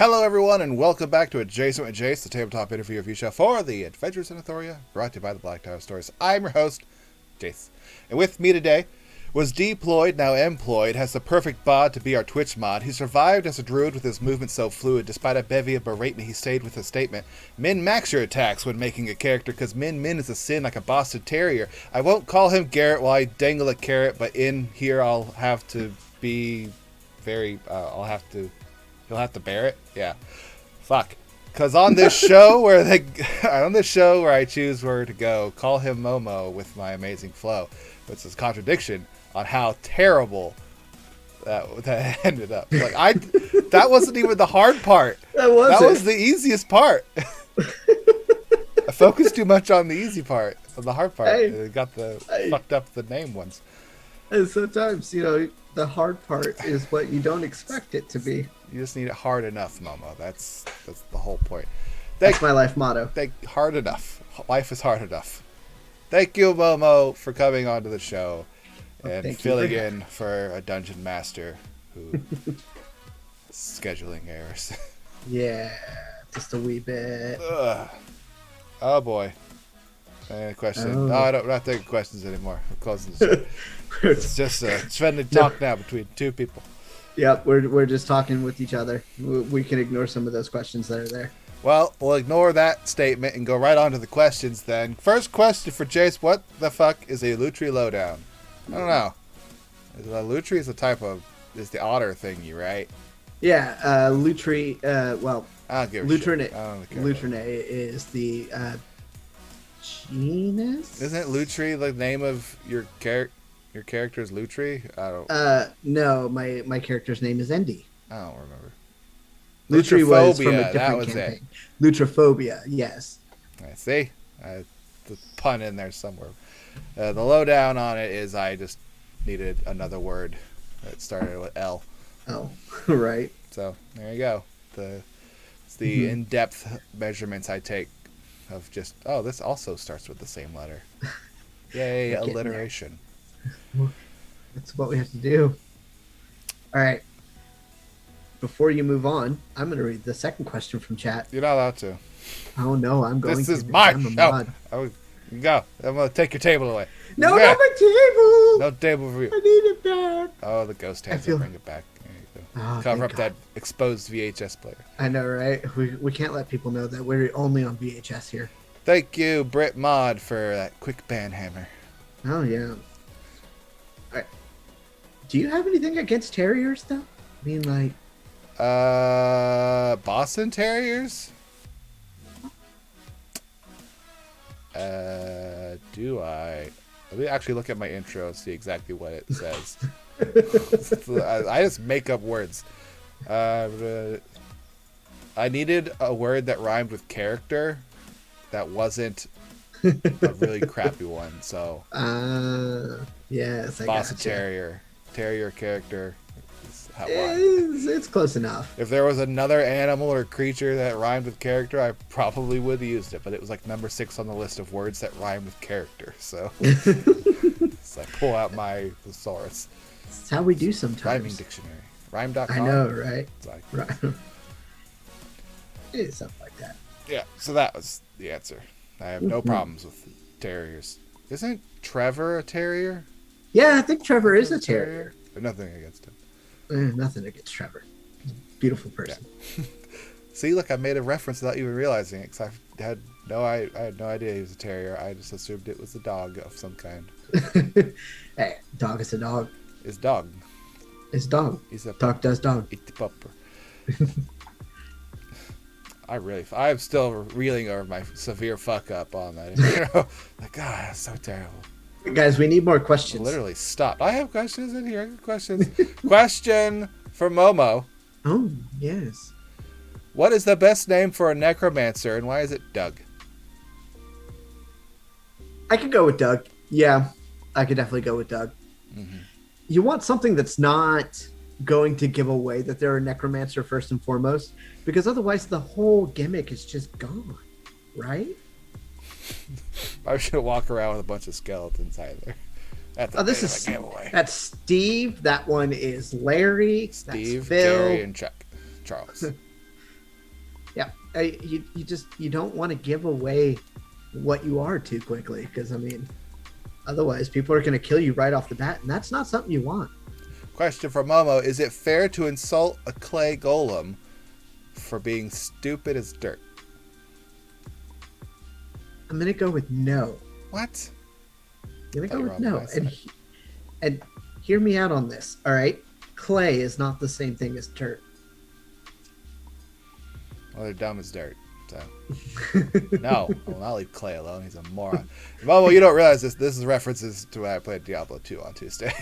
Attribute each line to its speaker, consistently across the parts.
Speaker 1: Hello, everyone, and welcome back to Adjacent with Jace, the tabletop interview review show for the Adventures in Athoria, brought to you by the Black Tower Stories. I'm your host, Jace, and with me today was deployed, now employed, has the perfect bod to be our Twitch mod. He survived as a druid with his movement so fluid, despite a bevy of beratement he stayed with his statement. Min-max your attacks when making a character, because min-min is a sin like a Boston Terrier. I won't call him Garrett while I dangle a carrot, but in here I'll have to be very, he'll have to bear it. Yeah. Fuck. Because on this show where I choose where to go, call him Momo with my amazing flow. It's this contradiction on how terrible that ended up. That wasn't even the hard part. That was the easiest part. I focused too much on the easy part, on the hard part. It got fucked up the name ones.
Speaker 2: And sometimes, the hard part is what you don't expect it to be.
Speaker 1: You just need it hard enough, Momo. That's the whole point.
Speaker 2: That's my life motto.
Speaker 1: Hard enough. Life is hard enough. Thank you, Momo, for coming onto the show and filling in for a dungeon master who scheduling errors.
Speaker 2: Yeah, just a wee bit.
Speaker 1: Oh boy. Any questions? No, we're not taking questions anymore. We're closing the show. It's just a friendly talk now between two people.
Speaker 2: Yep, we're just talking with each other. We can ignore some of those questions that are there.
Speaker 1: Well, we'll ignore that statement and go right on to the questions then. First question for Jace: what the fuck is a Lutri Lowdown? I don't know. Lutri is is the otter thingy, right?
Speaker 2: Yeah, Lutri.
Speaker 1: I don't give a shit.
Speaker 2: Lutrine is the genus.
Speaker 1: Isn't Lutri the name of your character? Your character is Lutri? I don't.
Speaker 2: No, my character's name is Endy.
Speaker 1: I don't remember.
Speaker 2: Lutri was from a different campaign. Lutrophobia, yes.
Speaker 1: I see. The pun in there somewhere. The lowdown on it is I just needed another word that started with L.
Speaker 2: Oh, right.
Speaker 1: So there you go. It's the in-depth measurements I take of just, this also starts with the same letter. Yay, alliteration.
Speaker 2: That's what we have to do. All right. Before you move on, I'm going to read the second question from chat.
Speaker 1: You're not allowed to.
Speaker 2: Oh, no, I'm going to.
Speaker 1: This is my show. You go. I'm going to take your table away.
Speaker 2: No, not my table.
Speaker 1: No table for you.
Speaker 2: I need it back.
Speaker 1: Oh, the ghost hands will bring it back. There you go. Cover up that exposed VHS player.
Speaker 2: I know, right? We can't let people know that we're only on VHS here.
Speaker 1: Thank you, Brit Mod, for that quick band hammer.
Speaker 2: Oh, yeah. All right. Do you have anything against terriers, though? I mean, like...
Speaker 1: Boston Terriers? Do I? Let me actually look at my intro and see exactly what it says. I just make up words. I needed a word that rhymed with character that wasn't a really crappy one, so...
Speaker 2: yes, I
Speaker 1: Boston
Speaker 2: gotcha.
Speaker 1: Terrier character.
Speaker 2: It's close enough.
Speaker 1: If there was another animal or creature that rhymed with character, I probably would have used it, but it was like number 6 on the list of words that rhyme with character, so... So I pull out my thesaurus.
Speaker 2: That's how we do sometimes.
Speaker 1: Rhyming dictionary. Rhyme.com.
Speaker 2: I know, right?
Speaker 1: Right.
Speaker 2: It's something like that.
Speaker 1: Yeah, so that was the answer. I have no problems with terriers. Isn't Trevor a terrier?
Speaker 2: Yeah, I think Trevor is a terrier.
Speaker 1: There's nothing against him.
Speaker 2: Nothing against Trevor. Beautiful person.
Speaker 1: Yeah. See, look, I made a reference without even realizing it, because I had no idea he was a terrier. I just assumed it was a dog of some kind.
Speaker 2: Hey, dog is a dog.
Speaker 1: It's dog.
Speaker 2: It's dog.
Speaker 1: He's a
Speaker 2: dog does dog.
Speaker 1: Eat the pupper. I'm still reeling over my severe fuck up on that. God, that's so terrible.
Speaker 2: Guys, we need more questions.
Speaker 1: Literally stopped. I have questions in here. I have questions. Question for Momo.
Speaker 2: Oh, yes.
Speaker 1: What is the best name for a necromancer, and why is it Doug?
Speaker 2: I could go with Doug. Yeah, I could definitely go with Doug.
Speaker 1: Mm-hmm.
Speaker 2: You want something that's not going to give away that they're a necromancer first and foremost, because otherwise the whole gimmick is just gone, right?
Speaker 1: I should walk around with a bunch of skeletons either.
Speaker 2: This is giveaway. That's Steve. That one is Larry.
Speaker 1: Steve,
Speaker 2: that's Phil.
Speaker 1: Jerry, and Chuck. Charles.
Speaker 2: Yeah, you don't want to give away what you are too quickly, because I mean, otherwise people are going to kill you right off the bat, and that's not something you want.
Speaker 1: Question for Momo: is it fair to insult a clay golem for being stupid as dirt?
Speaker 2: I'm going to go with no.
Speaker 1: What?
Speaker 2: I'm going to
Speaker 1: Thought
Speaker 2: go
Speaker 1: you were
Speaker 2: with
Speaker 1: on
Speaker 2: no.
Speaker 1: my side.
Speaker 2: And hear me out on this. All right, clay is not the same thing as dirt.
Speaker 1: Well, they're dumb as dirt. So no, I will not leave Clay alone. He's a moron. Momo, you don't realize this. This is references to when I played Diablo 2 on Tuesday.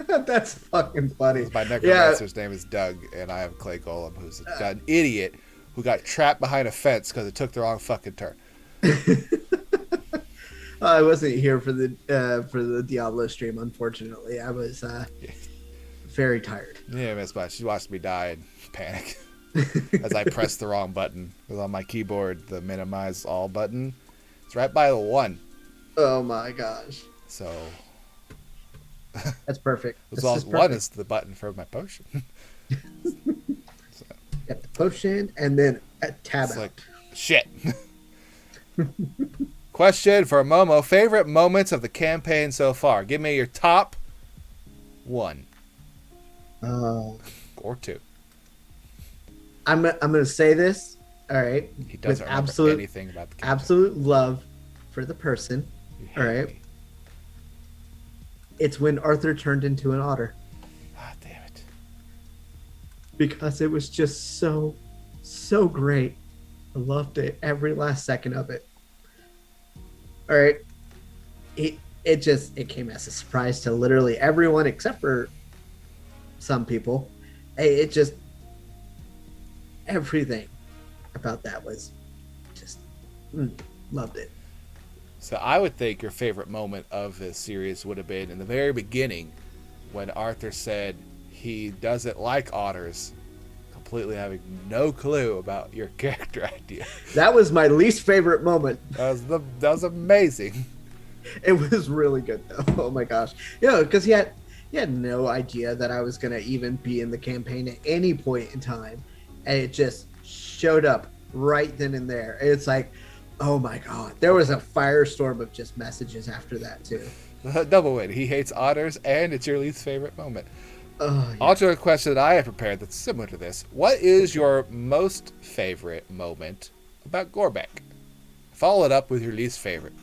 Speaker 2: That's fucking funny.
Speaker 1: My necromancer's name is Doug, and I have a Clay Golem who's an idiot who got trapped behind a fence because it took the wrong fucking turn.
Speaker 2: I wasn't here for the Diablo stream, unfortunately. I was very tired.
Speaker 1: Yeah, Miss Much. She watched me die and panic as I pressed the wrong button. It was on my keyboard, the minimize all button. It's right by the 1.
Speaker 2: Oh my gosh.
Speaker 1: So
Speaker 2: that's perfect.
Speaker 1: As well as 1 is the button for my potion. So,
Speaker 2: get the potion and then a tab out.
Speaker 1: Like, shit. Question for Momo: favorite moments of the campaign so far? Give me your top 1 or 2.
Speaker 2: I'm gonna say this. All right,
Speaker 1: He doesn't
Speaker 2: with
Speaker 1: remember anything about the campaign.
Speaker 2: absolute love for the person. All right,
Speaker 1: Me.
Speaker 2: it's when Arthur turned into an otter,
Speaker 1: Ah, damn it.
Speaker 2: because it was just so great. I loved it, every last second of it. All right, it came as a surprise to literally everyone except for some people. It just, everything about that was just loved it.
Speaker 1: So I would think your favorite moment of this series would have been in the very beginning when Arthur said he doesn't like otters, completely having no clue about your character idea.
Speaker 2: That was my least favorite moment.
Speaker 1: That was amazing.
Speaker 2: It was really good though. Oh my gosh. Yeah, because he had no idea that I was gonna even be in the campaign at any point in time. And it just showed up right then and there. It's like, oh my god. There was a firestorm of just messages after that too.
Speaker 1: Double win. He hates otters, and it's your least favorite moment.
Speaker 2: Oh, yeah.
Speaker 1: Also, a question that I have prepared that's similar to this. What is your most favorite moment about Gorbeck? Follow it up with your least favorite.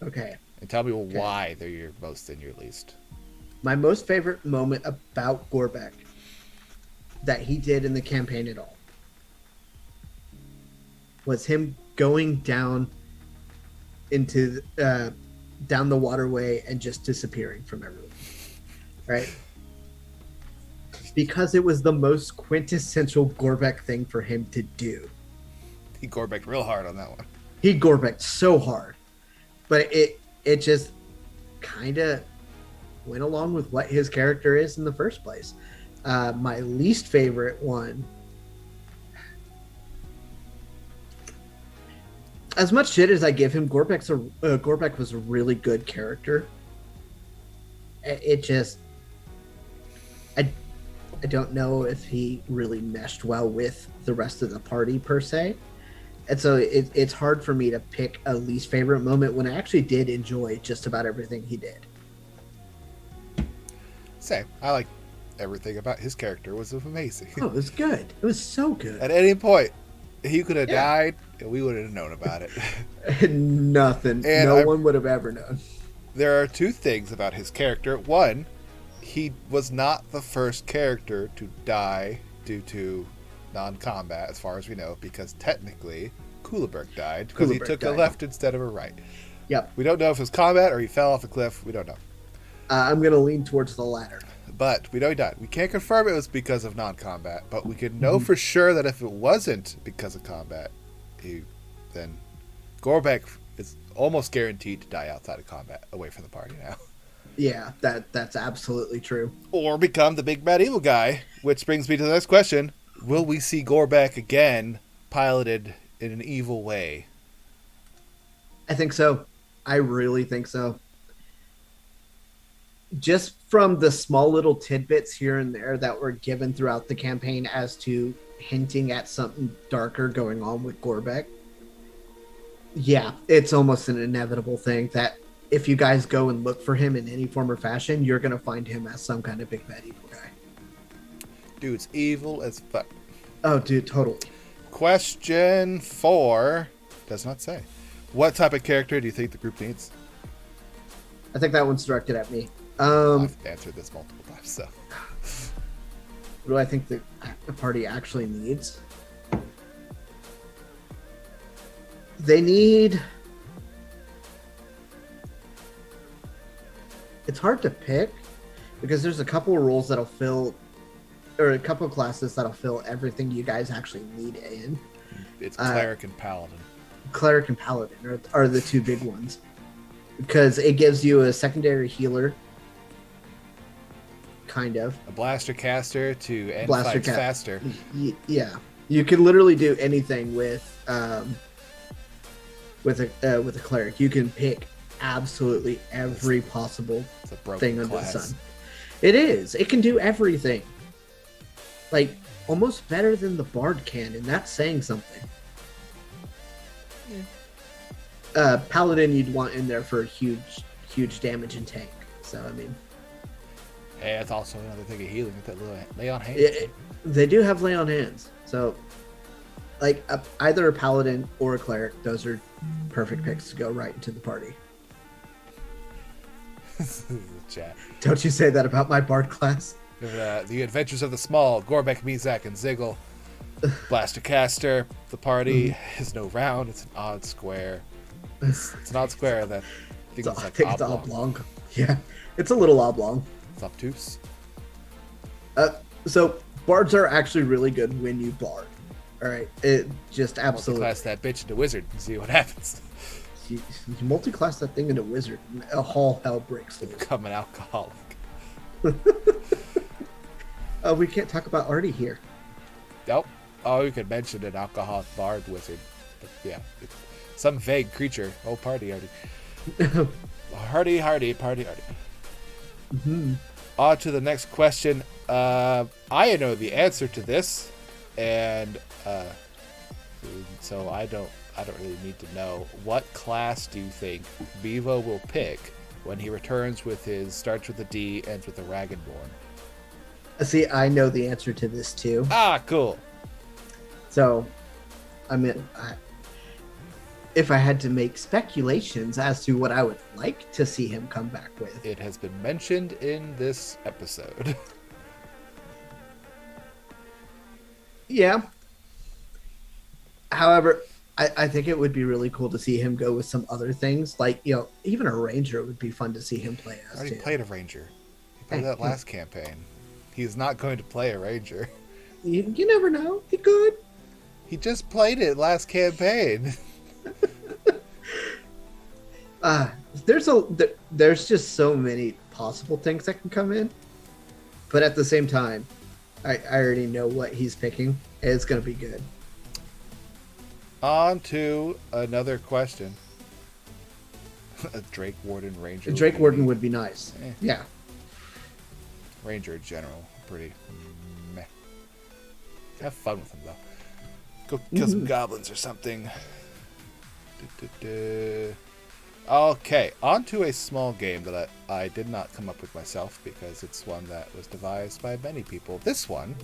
Speaker 2: Okay.
Speaker 1: And tell me why they're your most and your least.
Speaker 2: My most favorite moment about Gorbeck that he did in the campaign at all was him going down into down the waterway and just disappearing from everyone. Right? Because it was the most quintessential Gorbeck thing for him to do.
Speaker 1: He Gorbecked real hard on that one.
Speaker 2: He Gorbecked so hard. But it just kind of went along with what his character is in the first place. My least favorite one, as much shit as I give him, Gorbeck was a really good character. It just, I don't know if he really meshed well with the rest of the party per se. And so it's hard for me to pick a least favorite moment when I actually did enjoy just about everything he did.
Speaker 1: Same. I like everything about his character. It was amazing.
Speaker 2: Oh, it was good. It was so good.
Speaker 1: At any point, he could have died, and we would have known about it.
Speaker 2: Nothing.
Speaker 1: And
Speaker 2: no one would have ever known.
Speaker 1: There are 2 things about his character. One, he was not the first character to die due to non-combat, as far as we know, because technically Kuliberg died because he took a left instead of a right.
Speaker 2: Yep.
Speaker 1: We don't know if it was combat or he fell off a cliff. We don't know.
Speaker 2: I'm going to lean towards the latter.
Speaker 1: But we know he died. We can't confirm it was because of non-combat, but we can know for sure that if it wasn't because of combat, then Gorbeck is almost guaranteed to die outside of combat, away from the party now.
Speaker 2: Yeah, that's absolutely true.
Speaker 1: Or become the big bad evil guy, which brings me to the next question. Will we see Gorbeck again piloted in an evil way?
Speaker 2: I think so. I really think so. Just from the small little tidbits here and there that were given throughout the campaign as to hinting at something darker going on with Gorbeck, yeah, it's almost an inevitable thing that if you guys go and look for him in any form or fashion, you're going to find him as some kind of big bad evil guy.
Speaker 1: Dude's evil as fuck.
Speaker 2: Oh, dude, totally.
Speaker 1: Question 4 does not say. What type of character do you think the group needs?
Speaker 2: I think that one's directed at me.
Speaker 1: I've answered this multiple times, so.
Speaker 2: What do I think the party actually needs? They need... It's hard to pick because there's a couple of roles that'll fill, or a couple of classes that'll fill everything you guys actually need in.
Speaker 1: It's Cleric and Paladin.
Speaker 2: Cleric and Paladin are the two big ones because it gives you a secondary healer, kind of.
Speaker 1: A blaster caster to end
Speaker 2: Blaster
Speaker 1: fights faster.
Speaker 2: Yeah, you can literally do anything with a cleric. You can pick absolutely every possible thing under the sun. It is. It can do everything. Like almost better than the bard can, and that's saying something. Yeah. Paladin you'd want in there for huge damage and tank. So I mean,
Speaker 1: hey, that's also another thing of healing with that little lay on hands.
Speaker 2: They do have lay on hands, so like either a paladin or a cleric, those are perfect picks to go right into the party.
Speaker 1: Chat.
Speaker 2: Don't you say that about my bard class.
Speaker 1: The Adventures of the Small, Gorbeck, Mizak, and Ziggle. Blaster caster. The party is no round, it's an odd square. It's an odd square that I think it's oblong.
Speaker 2: Yeah, it's a little oblong.
Speaker 1: It's obtuse.
Speaker 2: So bards are actually really good when you bard. All right, it just absolutely
Speaker 1: multi-class that bitch into wizard and see what happens.
Speaker 2: You multi-class that thing into wizard, a whole hell breaks loose.
Speaker 1: Become an alcoholic.
Speaker 2: We can't talk about Artie here.
Speaker 1: Nope. Oh, you could mention an alcoholic bard wizard. But yeah, it's some vague creature. Oh, party hardy. Hardy, party hardy.
Speaker 2: Mm-hmm.
Speaker 1: On to the next question. I know the answer to this, and so I don't really need to know. What class do you think Bevo will pick when he returns with his starts with a D, ends with a Dragonborn?
Speaker 2: See, I know the answer to this too.
Speaker 1: Ah, cool.
Speaker 2: So, I mean, if I had to make speculations as to what I would like to see him come back with,
Speaker 1: it has been mentioned in this episode.
Speaker 2: Yeah. However, I think it would be really cool to see him go with some other things. Like, you know, even a ranger would be fun to see him play as.
Speaker 1: I already played a ranger. He played that last campaign. He's not going to play a ranger.
Speaker 2: You never know. He could.
Speaker 1: He just played it last campaign.
Speaker 2: There's just so many possible things that can come in. But at the same time, I already know what he's picking. And it's going to be good.
Speaker 1: On to another question. A Drake Warden Ranger.
Speaker 2: A Drake Warden would be nice. Yeah.
Speaker 1: Ranger in general, pretty meh. Have fun with him though. Go kill some goblins or something. Okay, on to a small game that I did not come up with myself because it's one that was devised by many people. This one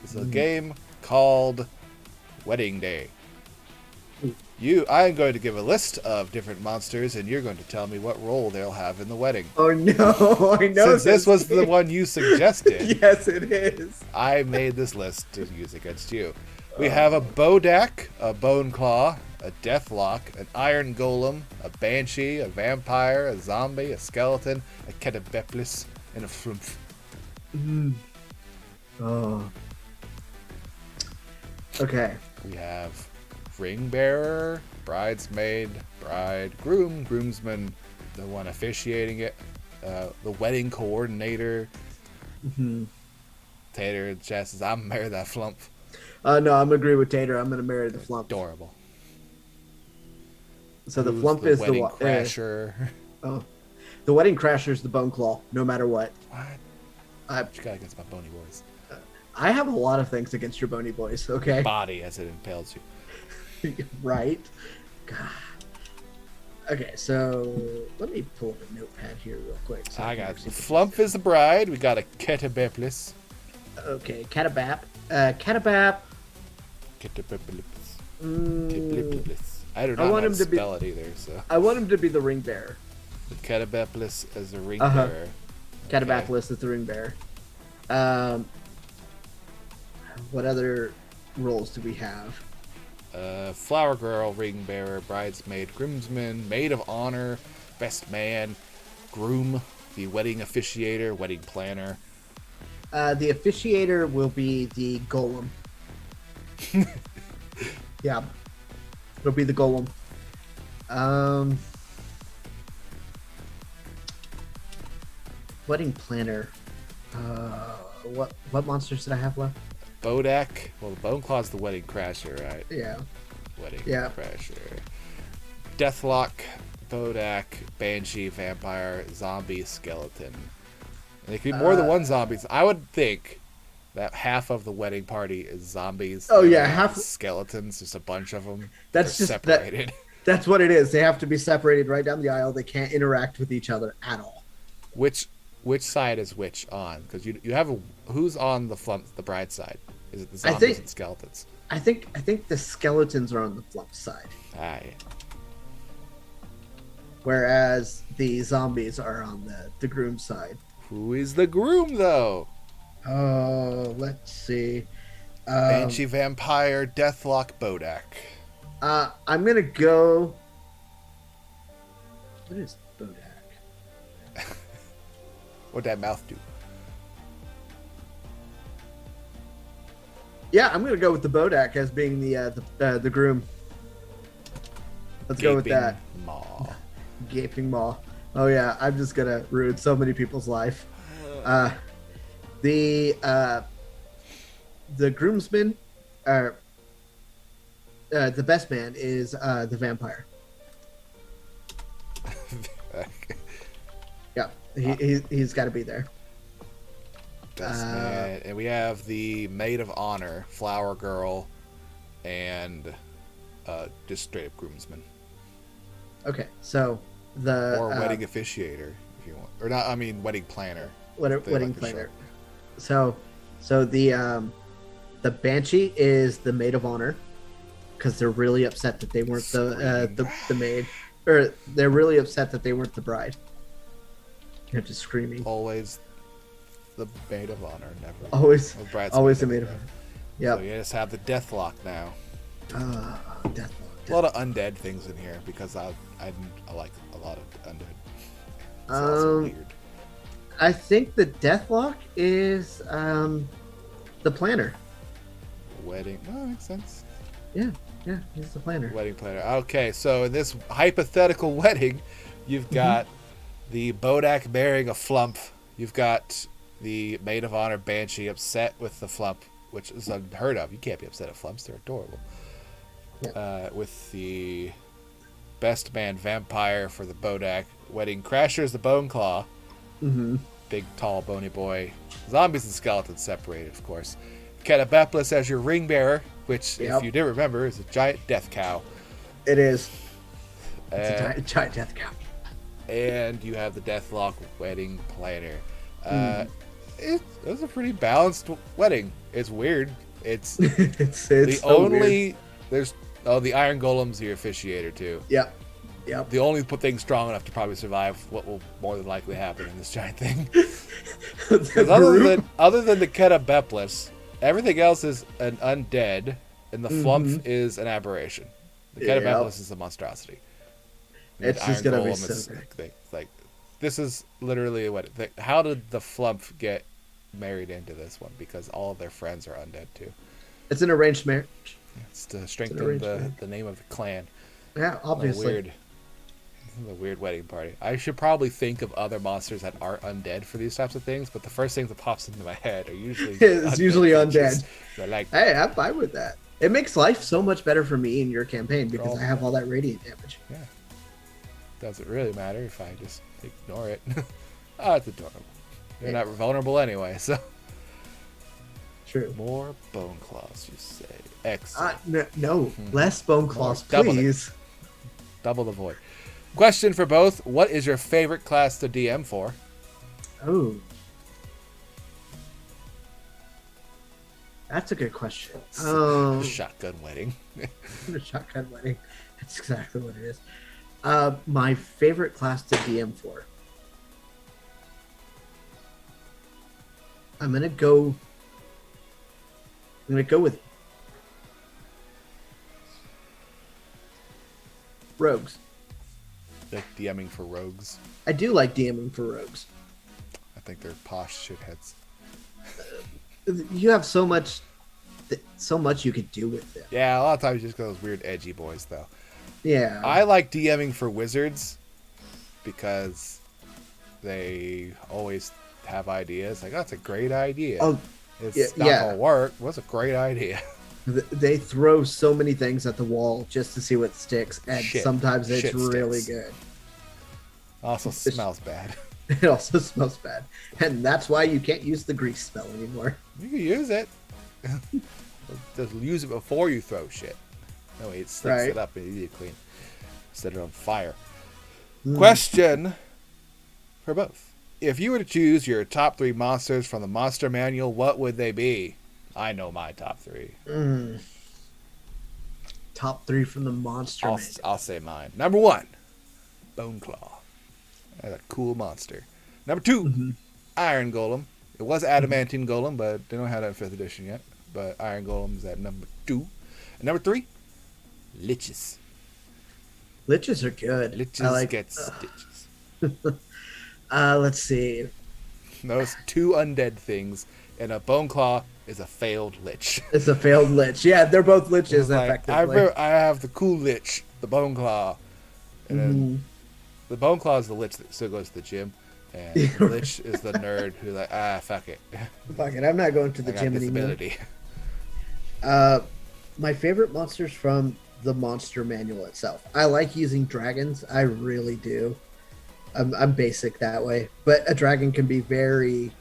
Speaker 1: is a game called Wedding Day. I am going to give a list of different monsters, and you're going to tell me what role they'll have in the wedding.
Speaker 2: Oh no, I know.
Speaker 1: Since this was the one you suggested.
Speaker 2: Yes, it is.
Speaker 1: I made this list to use against you. We have a Bodak, a Bone Claw, a Deathlock, an Iron Golem, a Banshee, a Vampire, a Zombie, a Skeleton, a Ketebeplis, and a Flumph.
Speaker 2: Oh. Okay.
Speaker 1: We have Ring Bearer, Bridesmaid, Bride, Groom, Groomsman, the one officiating it, the Wedding Coordinator. Tater Jess says, I'm marry that Flump.
Speaker 2: No, I'm agree with Tater. I'm going to marry the Flump.
Speaker 1: Adorable.
Speaker 2: So the Flump is the
Speaker 1: Wedding Crasher.
Speaker 2: The Wedding Crasher is the Bone Claw, no matter what.
Speaker 1: What? What you got against my bony boys?
Speaker 2: I have a lot of things against your bony boys.
Speaker 1: Your
Speaker 2: Okay,
Speaker 1: body as it impales you.
Speaker 2: right? God. Okay, so let me pull up a notepad here real quick. So
Speaker 1: I
Speaker 2: can
Speaker 1: got
Speaker 2: actually put
Speaker 1: Flump
Speaker 2: this
Speaker 1: is the bride. We got a Ketabeplis.
Speaker 2: down. Okay, Catabap. Catabap.
Speaker 1: Ketabeplis.
Speaker 2: Mm,
Speaker 1: I do
Speaker 2: I
Speaker 1: not know
Speaker 2: want
Speaker 1: how to
Speaker 2: him to be.
Speaker 1: spell it either, so.
Speaker 2: I want him to be the ring bearer.
Speaker 1: The Ketabeplis as a ring
Speaker 2: Uh-huh.
Speaker 1: bearer.
Speaker 2: Catabapolis is the ring bearer. Um, what other roles do we have?
Speaker 1: Flower girl, ring bearer, bridesmaid, groomsman, maid of honor, best man, groom, the wedding officiator, wedding planner.
Speaker 2: The officiator will be the golem. Yeah, it'll be the golem. Wedding planner. What monsters did I have left?
Speaker 1: Bodak. Well, the Bone Claw's the wedding crasher, right?
Speaker 2: Yeah.
Speaker 1: Wedding
Speaker 2: Yeah.
Speaker 1: crasher. Deathlock, Bodak, Banshee, Vampire, Zombie, Skeleton. And it could be more than one zombies. I would think that half of the wedding party is zombies.
Speaker 2: Oh,
Speaker 1: and
Speaker 2: yeah,
Speaker 1: half
Speaker 2: half-
Speaker 1: is skeletons, just a bunch of them.
Speaker 2: That's
Speaker 1: They're
Speaker 2: just that-
Speaker 1: separated.
Speaker 2: That's what it is. They have to be separated right down the aisle. They can't interact with each other at all.
Speaker 1: Which side is which on? Because you have who's on the bride side? Is it the
Speaker 2: I
Speaker 1: zombies
Speaker 2: think-
Speaker 1: and skeletons?
Speaker 2: I think the skeletons are on the flump side,
Speaker 1: Aye.
Speaker 2: whereas the zombies are on the groom side.
Speaker 1: Who is the groom though?
Speaker 2: Oh, let's see.
Speaker 1: Banshee, Vampire, Deathlock, Bodak.
Speaker 2: I'm gonna go. What is Bodak?
Speaker 1: What'd that mouth do?
Speaker 2: Yeah, I'm gonna go with the Bodak as being the groom. Let's go with
Speaker 1: Gaping
Speaker 2: that.
Speaker 1: Maw.
Speaker 2: Gaping maw. Oh yeah, I'm just gonna ruin so many people's life. The groomsman, or the best man is the vampire. Yeah, he's got to be there.
Speaker 1: Best man. And we have the maid of honor, flower girl, and just straight up groomsman.
Speaker 2: Okay, so the
Speaker 1: Or wedding officiator, if you want. Or not, I mean, wedding planner.
Speaker 2: wedding planner. So the banshee is the maid of honor because they're really upset that they weren't the maid, or they're really upset that they weren't the bride. You're just screaming.
Speaker 1: Always the maid of honor, never.
Speaker 2: Always
Speaker 1: the bridesmaid,
Speaker 2: always the
Speaker 1: never
Speaker 2: maid of
Speaker 1: bride.
Speaker 2: honor.
Speaker 1: So
Speaker 2: Yep.
Speaker 1: you just have the Deathlock now.
Speaker 2: Death.
Speaker 1: A lot of undead things in here because I like a lot of undead. It's also weird.
Speaker 2: I think the Deathlock is the planner.
Speaker 1: Wedding. Oh, makes sense.
Speaker 2: Yeah, he's the planner.
Speaker 1: Wedding planner. Okay, so in this hypothetical wedding, you've got the Bodak marrying a flump. You've got the maid of honor Banshee upset with the flump, which is unheard of. You can't be upset at flumps; they're adorable.
Speaker 2: Yeah.
Speaker 1: With the best man vampire for the Bodak, wedding crashers the Bone Claw,
Speaker 2: Mm-hmm.
Speaker 1: big tall bony boy, zombies and skeletons separated, of course. Ketabeplis as your ring bearer, which,
Speaker 2: Yep.
Speaker 1: if you didn't remember, is a giant death cow.
Speaker 2: It is. It's a
Speaker 1: Uh,
Speaker 2: giant death cow.
Speaker 1: and you have the Deathlock wedding planner. It was a pretty balanced wedding. It's weird. It's
Speaker 2: it's
Speaker 1: the
Speaker 2: so
Speaker 1: only
Speaker 2: weird.
Speaker 1: the Iron Golem's your officiator too.
Speaker 2: Yep.
Speaker 1: The only thing strong enough to probably survive what will more than likely happen in this giant thing.
Speaker 2: The
Speaker 1: 'Cause
Speaker 2: group-
Speaker 1: other than the Ketabeplis, everything else is an undead, and the flump is an aberration. The
Speaker 2: Yep.
Speaker 1: Ketabeplis is a monstrosity. And
Speaker 2: It's
Speaker 1: the
Speaker 2: just
Speaker 1: Iron
Speaker 2: gonna be
Speaker 1: Golem is
Speaker 2: so good.
Speaker 1: like this is literally what. How did the flump get married into this one? Because all of their friends are undead too.
Speaker 2: It's an arranged marriage.
Speaker 1: It's to strengthen
Speaker 2: arrangement.
Speaker 1: the name of the clan.
Speaker 2: Yeah, obviously.
Speaker 1: This is a weird wedding party. I should probably think of other monsters that aren't undead for these types of things, but the first thing that pops into my head are usually
Speaker 2: It's usually
Speaker 1: creatures.
Speaker 2: undead.
Speaker 1: They're like,
Speaker 2: Hey, I'm fine with that. It makes life so much better for me in your campaign because
Speaker 1: all-
Speaker 2: I have all that radiant damage.
Speaker 1: yeah. Doesn't really matter if I just ignore it. Oh, it's adorable. They're not vulnerable anyway, so
Speaker 2: true.
Speaker 1: More bone claws, you say? Excellent.
Speaker 2: No, less bone claws,
Speaker 1: Double it.
Speaker 2: please.
Speaker 1: Double the void. Question for both: what is your favorite class to DM for?
Speaker 2: Oh, that's a good question.
Speaker 1: Shotgun wedding.
Speaker 2: Shotgun wedding. That's exactly what it is. My favorite class to DM for. I'm gonna go with rogues.
Speaker 1: Like DMing for rogues.
Speaker 2: I do like DMing for rogues.
Speaker 1: I think they're posh shitheads.
Speaker 2: You have so much you could do with it.
Speaker 1: Yeah, a lot of times you just go those weird edgy boys though.
Speaker 2: Yeah.
Speaker 1: I like DMing for wizards because they always have ideas. Like, that's a great idea.
Speaker 2: Oh,
Speaker 1: it's not gonna work. What's a great idea?
Speaker 2: They throw so many things at the wall just to see what sticks, and sometimes it's really good.
Speaker 1: Also smells bad.
Speaker 2: It also smells bad, and that's why you can't use the grease spell anymore.
Speaker 1: You can use it. Just use it before you throw shit. No way, it sticks it up and you need to clean. Set it on fire. Question for both. If you were to choose your top 3 monsters from the monster manual, what would they be? I know my top 3.
Speaker 2: Top 3 from the monster manual.
Speaker 1: I'll say mine. Number 1, Bone Claw. That's a cool monster. Number 2, Iron Golem. It was Adamantine Golem, but they don't have that in 5th edition yet. But Iron Golem is at number 2. And number 3, Liches.
Speaker 2: Liches are good.
Speaker 1: Liches get stitches.
Speaker 2: Let's see.
Speaker 1: Those 2 undead things, and a Bone Claw is a failed Lich.
Speaker 2: It's a failed Lich. Yeah, they're both Liches, effectively.
Speaker 1: I have the cool Lich, the Bone Claw. And then the Bone Claw is the Lich that still goes to the gym. And the Lich is the nerd who's like, fuck it.
Speaker 2: Fuck it, I'm not going to the gym anymore. My favorite monsters from the monster manual itself. I like using dragons. I really do. I'm basic that way. But a dragon can be very,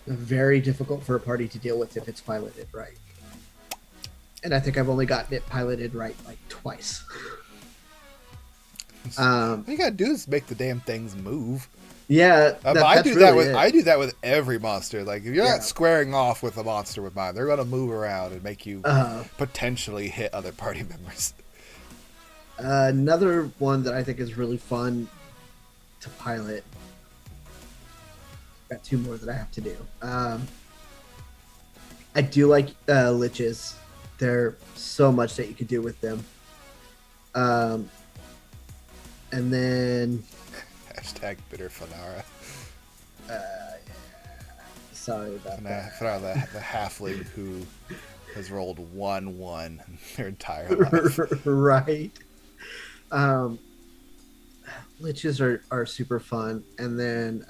Speaker 2: very difficult for a party to deal with if it's piloted right. And I think I've only gotten it piloted right like twice.
Speaker 1: All you gotta do is make the damn things move.
Speaker 2: Yeah,
Speaker 1: I do that with every monster. Like, if you're not squaring off with a monster with mine, they're gonna move around and make you potentially hit other party members.
Speaker 2: Another one that I think is really fun to pilot. Got 2 more that I have to do. I do like Liches. There's so much that you could do with them. And then
Speaker 1: Hashtag bitter Fanara.
Speaker 2: Sorry about that.
Speaker 1: Fanara, the halfling who has rolled 1-1 their entire life.
Speaker 2: Right. Liches are super fun, and then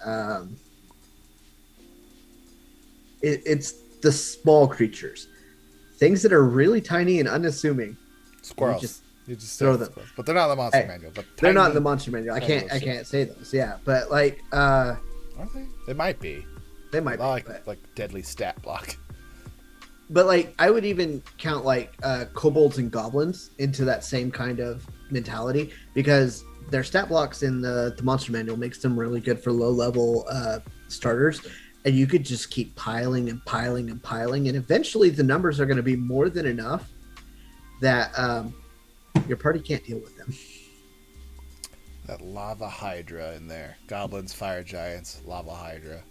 Speaker 2: it's the small creatures, things that are really tiny and unassuming.
Speaker 1: Squirrels. You just
Speaker 2: throw them,
Speaker 1: but they're not in the monster manual. But
Speaker 2: they're not in the monster manual. I can't say those. Yeah, but like,
Speaker 1: are they? They might be.
Speaker 2: They might be.
Speaker 1: Like deadly stat block.
Speaker 2: But like, I would even count like kobolds and goblins into that same kind of mentality, because their stat blocks in the monster manual makes them really good for low level starters, and you could just keep piling and piling and piling, and eventually the numbers are going to be more than enough that your party can't deal with them.
Speaker 1: That lava hydra in there. Goblins, fire giants, lava hydra.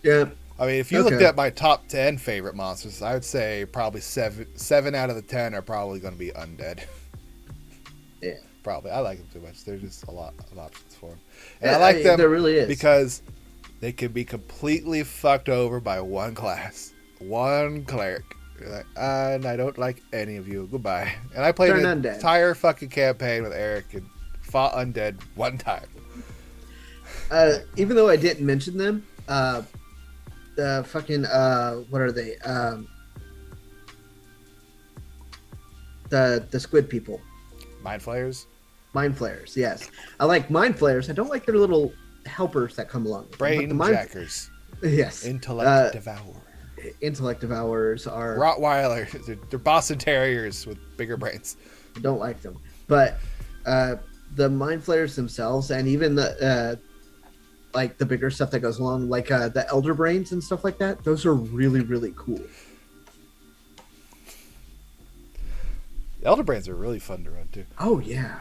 Speaker 2: Yeah.
Speaker 1: I mean, if you looked at my top 10 favorite monsters, I would say probably 7 out of the 10 are probably going to be undead.
Speaker 2: Yeah.
Speaker 1: Probably. I like them too much. There's just a lot of options for them. And I like them
Speaker 2: there really is.
Speaker 1: because they can be completely fucked over by one class. One cleric. You're like, and I don't like any of you. Goodbye. And I played an entire fucking campaign with Eric and fought undead one time.
Speaker 2: Even though I didn't mention them, the fucking what are they? The squid people.
Speaker 1: Mind flayers?
Speaker 2: Mind flayers, yes. I like mind flayers. I don't like their little helpers that come along.
Speaker 1: Brain jackers.
Speaker 2: Yes.
Speaker 1: Intellect devourer.
Speaker 2: intellect devourers are
Speaker 1: Rottweilers. They're Boston Terriers with bigger brains.
Speaker 2: don't like them, but the mind flayers themselves, and even the like the bigger stuff that goes along, like the elder brains and stuff like that. Those are really really cool.
Speaker 1: The Elder Brains are really fun to run too.
Speaker 2: Oh yeah,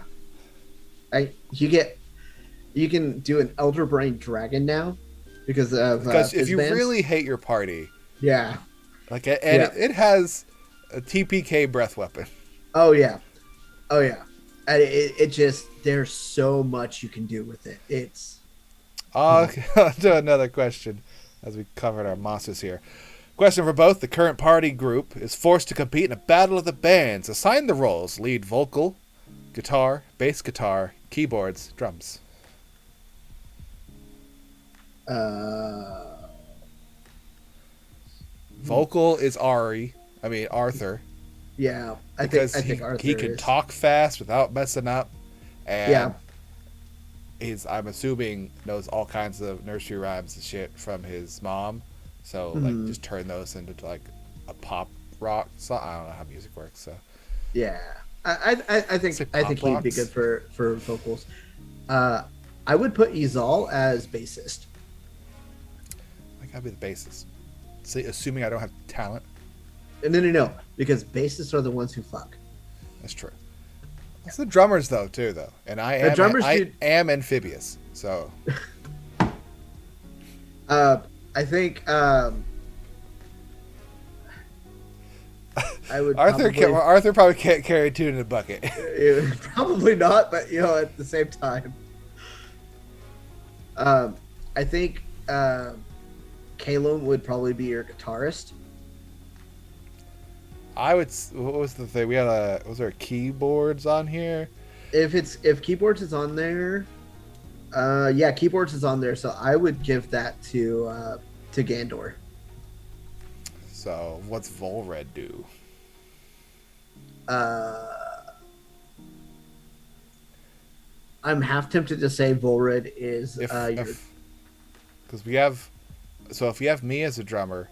Speaker 2: you can do an elder brain dragon now because of
Speaker 1: if you
Speaker 2: Fizzbands.
Speaker 1: really hate your party,
Speaker 2: Yeah.
Speaker 1: it has a TPK breath weapon.
Speaker 2: Oh yeah. Oh yeah. And it just there's so much you can do with it. It's
Speaker 1: Okay, on to another question as we covered our monsters here. Question for both. The current party group is forced to compete in a battle of the bands. Assign the roles: lead vocal, guitar, bass guitar, keyboards, drums. Vocal is Arthur.
Speaker 2: Yeah, I
Speaker 1: Because
Speaker 2: think Arthur
Speaker 1: he can
Speaker 2: is.
Speaker 1: talk fast without messing up. And
Speaker 2: Yeah.
Speaker 1: I'm assuming, knows all kinds of nursery rhymes and shit from his mom. So,
Speaker 2: Mhm.
Speaker 1: just turn those into, like, a pop rock song. I don't know how music works, so.
Speaker 2: Yeah, I think
Speaker 1: Say
Speaker 2: I think
Speaker 1: pop
Speaker 2: he'd be
Speaker 1: rocks?
Speaker 2: good for vocals. I would put Izal as bassist.
Speaker 1: I gotta be the bassist. See, assuming I don't have talent.
Speaker 2: No, because bassists are the ones who fuck.
Speaker 1: That's true. It's the drummers, though. And I
Speaker 2: The
Speaker 1: am,
Speaker 2: drummers
Speaker 1: I
Speaker 2: do-
Speaker 1: am amphibious, so.
Speaker 2: I think I would
Speaker 1: Arthur probably can't carry two in a bucket.
Speaker 2: probably not, but at the same time, I think Calum would probably be your guitarist.
Speaker 1: What was the thing? Was there keyboards on here?
Speaker 2: If keyboards is on there, yeah, keyboards is on there. So I would give that to Gandor.
Speaker 1: So, what's Volred do?
Speaker 2: I'm half tempted to say Volred is
Speaker 1: Because we have, so if you have me as a drummer,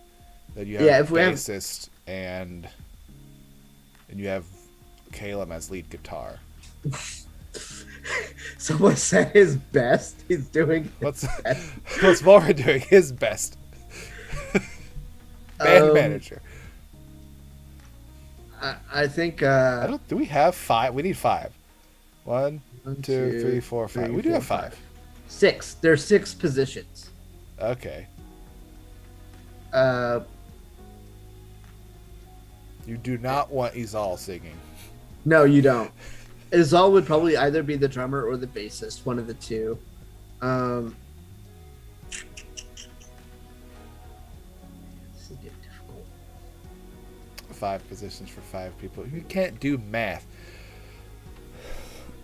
Speaker 1: then you have
Speaker 2: if we have-
Speaker 1: bassist and you have Caleb as lead guitar.
Speaker 2: someone said his best. He's doing
Speaker 1: What's
Speaker 2: his best.
Speaker 1: what's Volred doing? His best. Band manager.
Speaker 2: I think.
Speaker 1: Do we have 5? We need 5. 1, 2, 3, 4, 5. We do have 5.
Speaker 2: 6. There's 6 positions.
Speaker 1: Okay. You do not want Izal singing.
Speaker 2: No, you don't. Izal would probably either be the drummer or the bassist, one of the two. This is getting difficult.
Speaker 1: 5 positions for 5 people. You can't do math.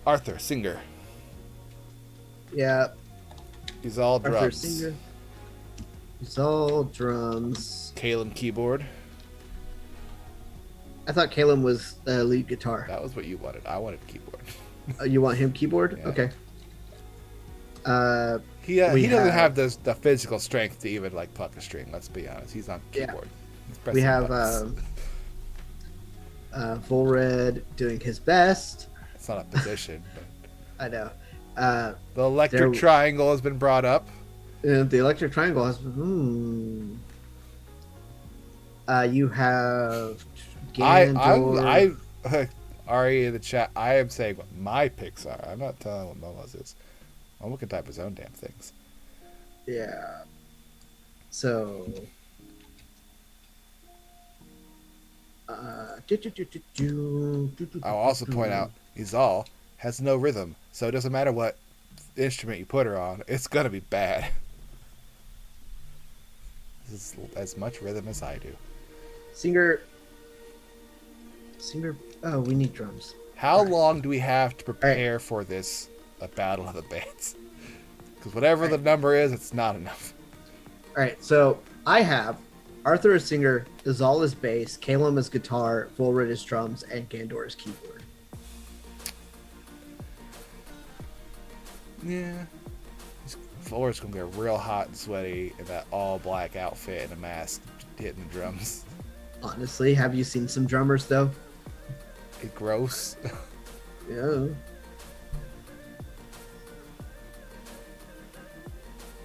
Speaker 1: Arthur, singer.
Speaker 2: Yeah,
Speaker 1: Izal, drums.
Speaker 2: Arthur singer. Izal drums.
Speaker 1: Caleb, keyboard.
Speaker 2: I thought Caleb was lead guitar.
Speaker 1: That was what you wanted. I wanted keyboard.
Speaker 2: You want him keyboard?
Speaker 1: Yeah.
Speaker 2: Okay.
Speaker 1: He doesn't have the physical strength to even pluck a string. Let's be honest. He's on keyboard. He's
Speaker 2: We
Speaker 1: pressing
Speaker 2: have
Speaker 1: buttons.
Speaker 2: Volred doing his best.
Speaker 1: It's not a position.
Speaker 2: I know.
Speaker 1: The electric triangle has been brought up.
Speaker 2: The electric triangle has. You have. Gandor.
Speaker 1: Ari in the chat. I am saying what my picks are. I'm not telling what Momo's is. Momo can type his own damn things.
Speaker 2: Yeah. So.
Speaker 1: I'll also point out Izal has no rhythm, so it doesn't matter what instrument you put her on, it's gonna be bad. This is as much rhythm as I do.
Speaker 2: Singer. Oh, we need drums.
Speaker 1: How long do we have to prepare for this battle of the bands? Because whatever the number is, it's not enough.
Speaker 2: All right, so I have Arthur is singer, Izal is bass, Calum is guitar, Volred is drums, and Gandor is keyboard.
Speaker 1: Yeah. Volred's gonna get real hot and sweaty in that all black outfit and a mask, hitting the drums.
Speaker 2: Honestly, have you seen some drummers though?
Speaker 1: It's gross.
Speaker 2: Yeah.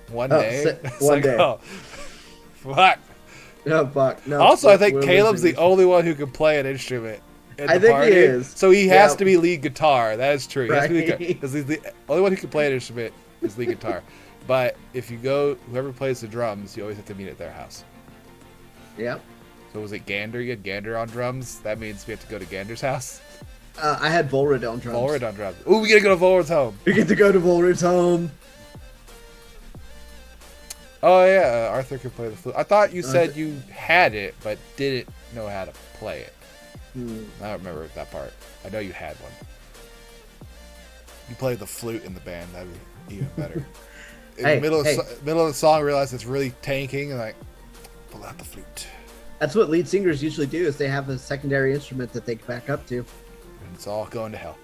Speaker 1: One day. It's
Speaker 2: one day.
Speaker 1: Oh, fuck.
Speaker 2: Oh fuck. No.
Speaker 1: Also, I think
Speaker 2: we're
Speaker 1: Caleb's
Speaker 2: losing
Speaker 1: the only one who can play an instrument in
Speaker 2: I
Speaker 1: the
Speaker 2: think
Speaker 1: party.
Speaker 2: he is.
Speaker 1: So he has
Speaker 2: Yeah.
Speaker 1: to be lead guitar. That is true. He has to be
Speaker 2: Right.
Speaker 1: because he's the only one who can play an instrument is lead guitar. But if you go, whoever plays the drums, you always have to meet at their house.
Speaker 2: Yep.
Speaker 1: So was it Gander? You had Gander on drums? That means we have to go to Gander's house?
Speaker 2: I had Volrid on drums.
Speaker 1: Volrid on drums. Ooh, we gotta go to Volrid's home.
Speaker 2: We get to go to Volrid's home.
Speaker 1: Oh, yeah, Arthur can play the flute. I thought you said you had it, but didn't know how to play it. I don't remember that part. I know you had one. You played the flute in the band. That'd be even better. In the middle of the song, I realized it's really tanking, and like, pull out the flute.
Speaker 2: That's what lead singers usually do, is they have a secondary instrument that they back up to.
Speaker 1: And it's all going to hell.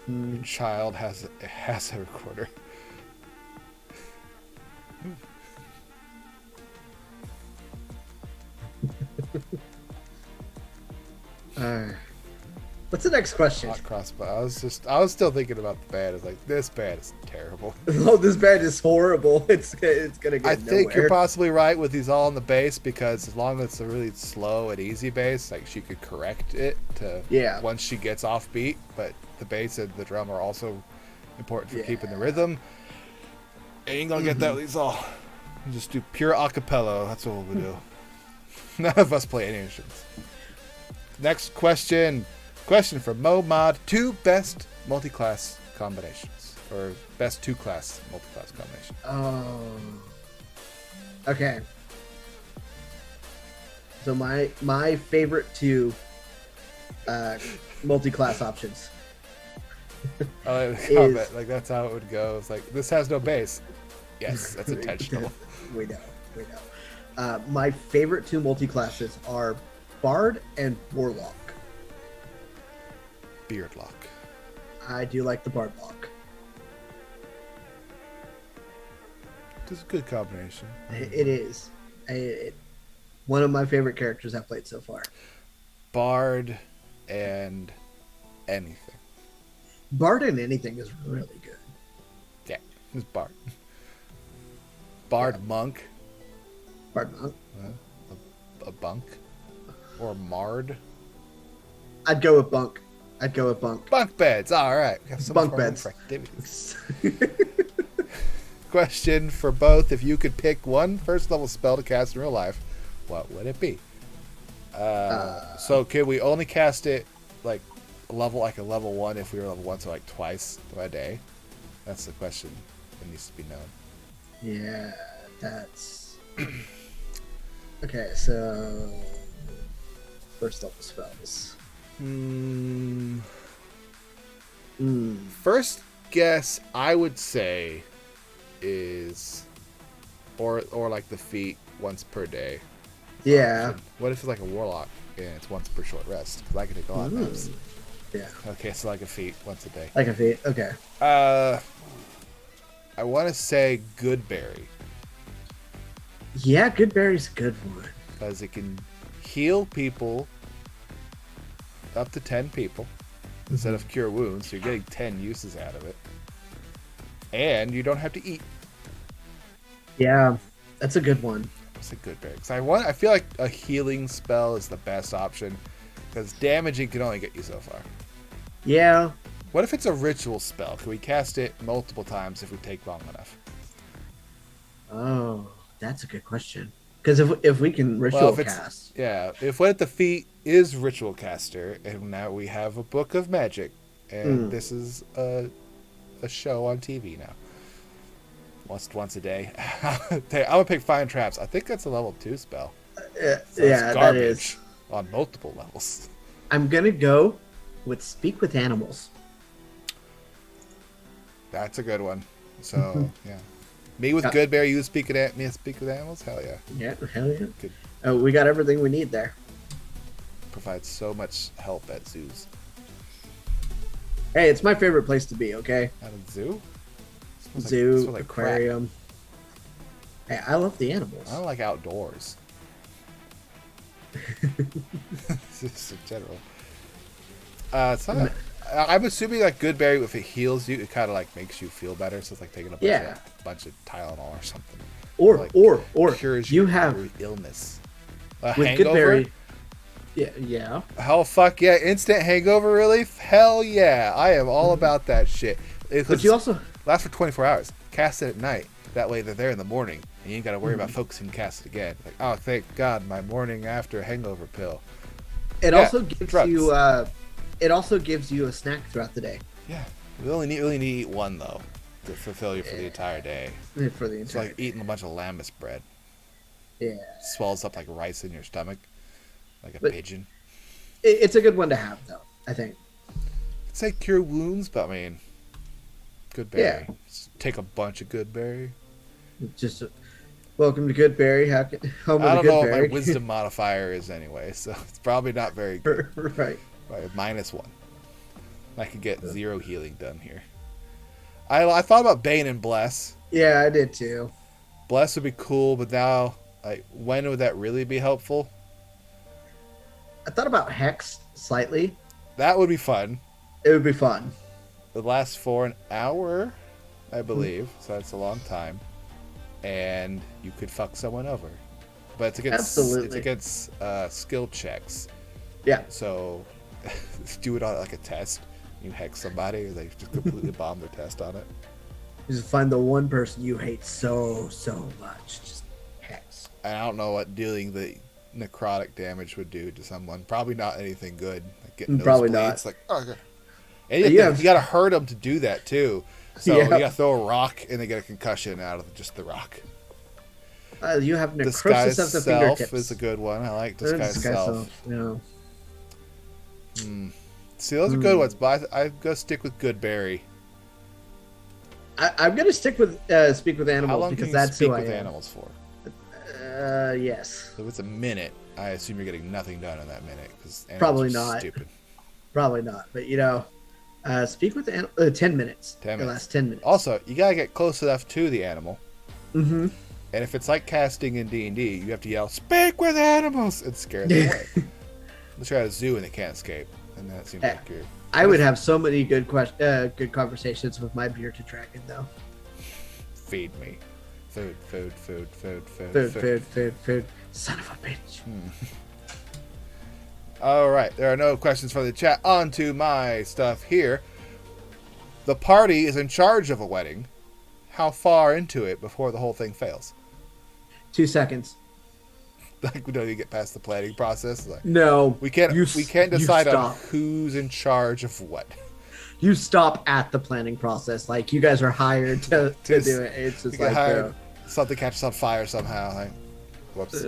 Speaker 1: Your child has a recorder.
Speaker 2: What's the next question?
Speaker 1: Hot crossbow. I was still thinking about the band. It's like, this band is terrible.
Speaker 2: Oh, this band is horrible. It's gonna get
Speaker 1: I think
Speaker 2: nowhere.
Speaker 1: you're possibly right with these all on the bass, because as long as it's a really slow and easy bass, like she could correct it to once she gets off beat. But the bass and the drum are also important for keeping the rhythm. Ain't gonna get that with these all. We'll just do pure acapella. That's what we'll do. None of us play any instruments. Next question. Question from MoMod. 2 best multi-class combinations. Or best 2-class multi-class combinations.
Speaker 2: Oh. Okay. So my favorite 2 multi-class options.
Speaker 1: I like the comment. Like, that's how it would go. It's like, this has no bass. Yes, that's intentional.
Speaker 2: We know. My favorite 2 multi-classes are Bard and Warlock.
Speaker 1: Beardlock.
Speaker 2: I do like the Bard lock.
Speaker 1: It's a good combination.
Speaker 2: It is. One of my favorite characters I've played so far.
Speaker 1: Bard and anything.
Speaker 2: Bard and anything is really good.
Speaker 1: Yeah, it's Bard. Bard monk.
Speaker 2: Bard monk.
Speaker 1: A bunk. Or Mard.
Speaker 2: I'd go with bunk.
Speaker 1: Bunk beds. All right. We have some
Speaker 2: Bunk beds.
Speaker 1: Question for both: if you could pick one first level spell to cast in real life, what would it be? So can we only cast it like a level 1 if we were level 1, so like twice a day? That's the question that needs to be known.
Speaker 2: Yeah, that's okay. So first level spells.
Speaker 1: First guess I would say is or like the feat once per day.
Speaker 2: Yeah.
Speaker 1: What if it's like a warlock and it's once per short rest? Because I can take a lot of naps.
Speaker 2: Yeah.
Speaker 1: Okay, so like a feat once a day.
Speaker 2: Like a feat. Okay.
Speaker 1: I want to say Goodberry.
Speaker 2: Yeah, Goodberry's a good one.
Speaker 1: Because it can heal people up to 10 people instead of cure wounds, so you're getting 10 uses out of it. And you don't have to eat.
Speaker 2: Yeah, that's a good one.
Speaker 1: It's a good berry. Because I feel like a healing spell is the best option, because damaging can only get you so far.
Speaker 2: Yeah.
Speaker 1: What if it's a ritual spell? Can we cast it multiple times if we take long enough?
Speaker 2: Oh, that's a good question. Because if we can ritual cast.
Speaker 1: Yeah, if what the feat is ritual caster, and now we have a book of magic, and this is a show on TV now. Once a day. I'm gonna pick Fine Traps. I think that's a level 2 spell.
Speaker 2: Yeah, that is
Speaker 1: on multiple levels.
Speaker 2: I'm gonna go with Speak with Animals.
Speaker 1: That's a good one. So yeah, me with Goodberry, you speak with animals. Hell yeah.
Speaker 2: Yeah, hell yeah. Good. We got everything we need there.
Speaker 1: Provides so much help at zoos.
Speaker 2: Hey, it's my favorite place to be. Okay.
Speaker 1: At a zoo.
Speaker 2: Zoo, aquarium. Hey, I love the
Speaker 1: I
Speaker 2: animals.
Speaker 1: don't like outdoors. Just in general. It's not. I'm assuming like good berry, if it heals you, it kind of like makes you feel better. So it's like taking a
Speaker 2: Yeah.
Speaker 1: bunch of Tylenol or something.
Speaker 2: Or
Speaker 1: Like cures
Speaker 2: you
Speaker 1: your
Speaker 2: have
Speaker 1: illness. A
Speaker 2: with
Speaker 1: hangover?
Speaker 2: good berry. Yeah.
Speaker 1: Hell, fuck yeah! Instant hangover relief? Hell yeah! I am all about that shit.
Speaker 2: But you also
Speaker 1: lasts for 24 hours. Cast it at night. That way they're there in the morning, and you ain't got to worry about focusing cast it again. Like, oh, thank God, my morning after hangover pill.
Speaker 2: it
Speaker 1: Yeah,
Speaker 2: also gives
Speaker 1: drugs.
Speaker 2: you it also gives you a snack throughout the day.
Speaker 1: Yeah, we only need to eat one though to fulfill you for the entire day.
Speaker 2: For the
Speaker 1: It's
Speaker 2: entire
Speaker 1: like eating a bunch of lambus bread.
Speaker 2: Yeah.
Speaker 1: Swells up like rice in your stomach, like a
Speaker 2: But-
Speaker 1: pigeon.
Speaker 2: It's a good one to have though, I think.
Speaker 1: It's like cure wounds, but I mean, good berry.
Speaker 2: Yeah.
Speaker 1: Just take a bunch of good berry.
Speaker 2: Just welcome to Goodberry. Home
Speaker 1: I
Speaker 2: of
Speaker 1: don't
Speaker 2: the
Speaker 1: know what my
Speaker 2: Goodberry.
Speaker 1: wisdom modifier is anyway, so it's probably not very good.
Speaker 2: Right.
Speaker 1: By -1. I could get 0 healing done here. I thought about Bane and Bless.
Speaker 2: Yeah, I did too.
Speaker 1: Bless would be cool, but now, like, when would that really be helpful?
Speaker 2: I thought about Hex slightly.
Speaker 1: That would be fun.
Speaker 2: It would be fun.
Speaker 1: It lasts for an hour, I believe, so that's a long time. And you could fuck someone over. But it's against skill checks.
Speaker 2: Yeah.
Speaker 1: So do it on like a test. You hex somebody, or they just completely bomb their test on it.
Speaker 2: Just find the one person you hate so much. Just Hex.
Speaker 1: And I don't know what dealing the necrotic damage would do to someone. Probably not anything good. Like getting
Speaker 2: Probably
Speaker 1: nosebleeds.
Speaker 2: not.
Speaker 1: Like, oh, okay. And you gotta hurt them to do that too. So
Speaker 2: Yeah.
Speaker 1: you gotta throw a rock, and they get a concussion out of just the rock.
Speaker 2: You have
Speaker 1: Disguise
Speaker 2: necrosis of the
Speaker 1: self
Speaker 2: fingertips.
Speaker 1: is a good one. I like disguise self.
Speaker 2: Yeah.
Speaker 1: See, those are good ones, but I'm gonna stick with good berry.
Speaker 2: I'm gonna stick with speak with
Speaker 1: How
Speaker 2: animals
Speaker 1: long
Speaker 2: because
Speaker 1: can you
Speaker 2: that's
Speaker 1: speak
Speaker 2: who I
Speaker 1: with
Speaker 2: am.
Speaker 1: animals for?
Speaker 2: Yes.
Speaker 1: So if it's a minute, I assume you're getting nothing done in that minute because
Speaker 2: Probably
Speaker 1: are
Speaker 2: not.
Speaker 1: stupid.
Speaker 2: Probably not. But speak with the 10 minutes.
Speaker 1: 10
Speaker 2: It
Speaker 1: minutes.
Speaker 2: lasts 10 minutes.
Speaker 1: Also, you gotta get close enough to the animal.
Speaker 2: Mm-hmm.
Speaker 1: And if it's like casting in D&D, you have to yell, "Speak with animals!" and scare them away. Let's try a zoo and they can't escape. And that seems like you're...
Speaker 2: I would have so many good conversations with my bearded dragon, though.
Speaker 1: Feed me. Food.
Speaker 2: Food. Son of a bitch.
Speaker 1: Alright, there are no questions from the chat. On to my stuff here. The party is in charge of a wedding. How far into it before the whole thing fails?
Speaker 2: 2 seconds.
Speaker 1: Like, we don't even get past the planning process. Like,
Speaker 2: No.
Speaker 1: we can't decide on
Speaker 2: stop.
Speaker 1: who's in charge of what.
Speaker 2: You stop at the planning process. Like, you guys are hired to do it. It's just
Speaker 1: You get
Speaker 2: like,
Speaker 1: hired, something catches on fire somehow. Like, whoops.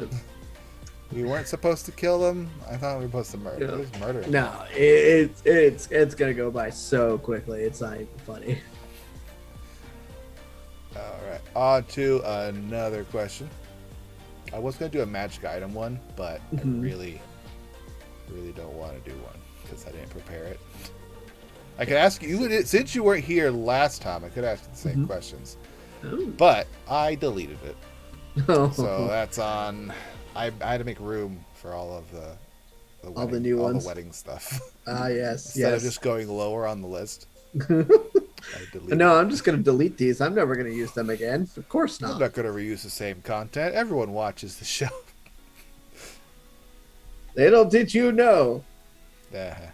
Speaker 1: We weren't supposed to kill them. I thought we were supposed to murder. It was murder.
Speaker 2: no, it's gonna go by so quickly. It's not even funny.
Speaker 1: Alright, on to another question. I was going to do a magic item one, but I really don't want to do one because I didn't prepare it. I could ask you, since you weren't here last time, I could ask you the same questions.
Speaker 2: Oh.
Speaker 1: But I deleted it.
Speaker 2: Oh.
Speaker 1: So that's on... I had to make room for all of the
Speaker 2: new ones.
Speaker 1: the wedding stuff.
Speaker 2: Ah, yes.
Speaker 1: Instead
Speaker 2: yes.
Speaker 1: of just going lower on the list.
Speaker 2: No, I'm just gonna delete these. I'm never gonna use them again. Of course
Speaker 1: I'm
Speaker 2: not.
Speaker 1: not going to reuse the same content. Everyone watches the show.
Speaker 2: Little did you know.
Speaker 1: Okay,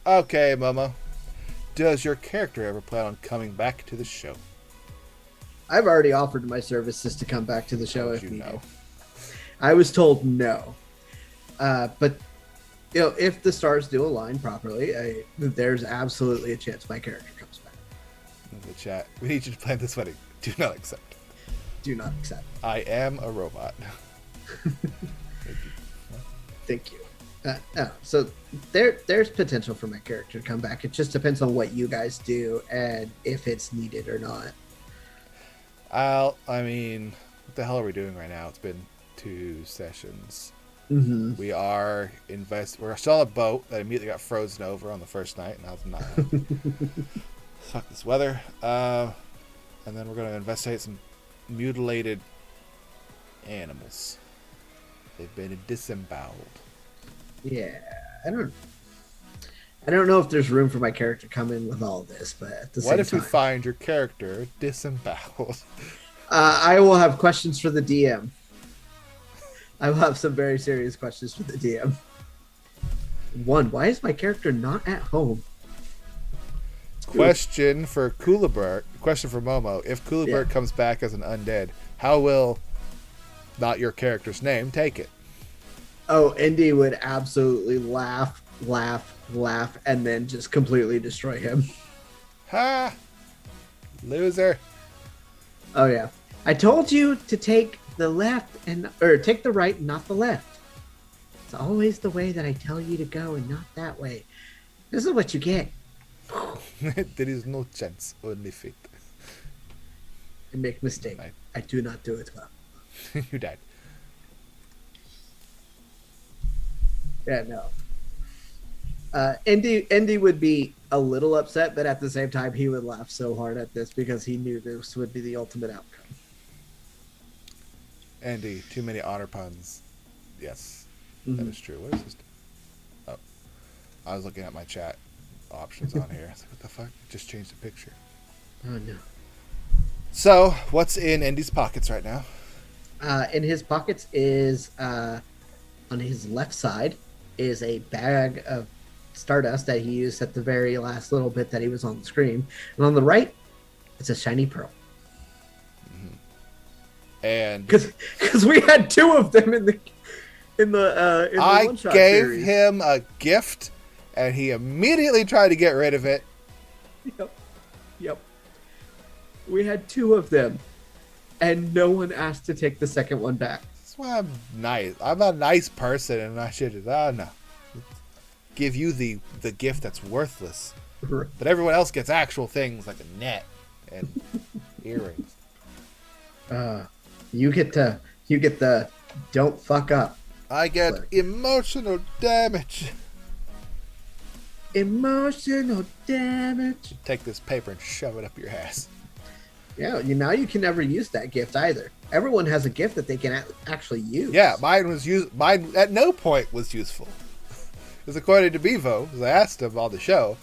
Speaker 1: Momo. Does your character ever plan on coming back to the show?
Speaker 2: I've already offered my services to come back to the show if
Speaker 1: you
Speaker 2: needed.
Speaker 1: know?
Speaker 2: I was told no. But if the stars do align properly, there's absolutely a chance my character comes back.
Speaker 1: In the chat, we need you to plan this wedding. Do not accept.
Speaker 2: Do not accept.
Speaker 1: I am a robot.
Speaker 2: Thank you. No, so there's potential for my character to come back. It just depends on what you guys do and if it's needed or not.
Speaker 1: I mean, what the hell are we doing right now? It's been 2 sessions.
Speaker 2: Mm-hmm.
Speaker 1: We are we're still on a boat that immediately got frozen over on the first night. Now it's not. Fuck this weather. and then we're going to investigate some mutilated animals. They've been disemboweled.
Speaker 2: Yeah, I don't know if there's room for my character to come in with all this, but at the same time,
Speaker 1: What if we find your character disemboweled?
Speaker 2: I will have questions for the DM. I will have some very serious questions for the DM. One, why is my character not at home?
Speaker 1: Question for Kulibert. Question for Momo. If Kulibert comes back as an undead, how will not your character's name take it?
Speaker 2: Oh, Indy would absolutely laugh, and then just completely destroy him.
Speaker 1: Ha! Loser.
Speaker 2: Oh yeah, I told you to take the left or take the right, not the left. It's always the way that I tell you to go, and not that way. This is what you get.
Speaker 1: There is no chance, only fate.
Speaker 2: I make mistake. I do not do it well.
Speaker 1: You died.
Speaker 2: Yeah, no. Indy would be a little upset, but at the same time, he would laugh so hard at this because he knew this would be the ultimate outcome.
Speaker 1: Andy, too many honor puns. Yes, that is true. What is this? Oh, I was looking at my chat options on here. I was like, what the fuck? Just changed the picture.
Speaker 2: Oh no.
Speaker 1: So, what's in Andy's pockets right now?
Speaker 2: In his pockets is on his left side is a bag of stardust that he used at the very last little bit that he was on the screen, and on the right, it's a shiny pearl.
Speaker 1: And
Speaker 2: because we had two of them in the
Speaker 1: I
Speaker 2: one-shot
Speaker 1: gave
Speaker 2: series.
Speaker 1: him a gift, and he immediately tried to get rid of it.
Speaker 2: Yep. We had two of them, and no one asked to take the second one back.
Speaker 1: That's why I'm nice. I'm a nice person, and I should no. Give you the gift that's worthless. But everyone else gets actual things like a net and earrings.
Speaker 2: You get the don't fuck up.
Speaker 1: I get emotional damage.
Speaker 2: Emotional damage.
Speaker 1: Take this paper and shove it up your ass.
Speaker 2: Yeah, now you can never use that gift either. Everyone has a gift that they can actually use.
Speaker 1: Yeah, mine at no point was useful. Because according to Bevo, because I asked him on the show,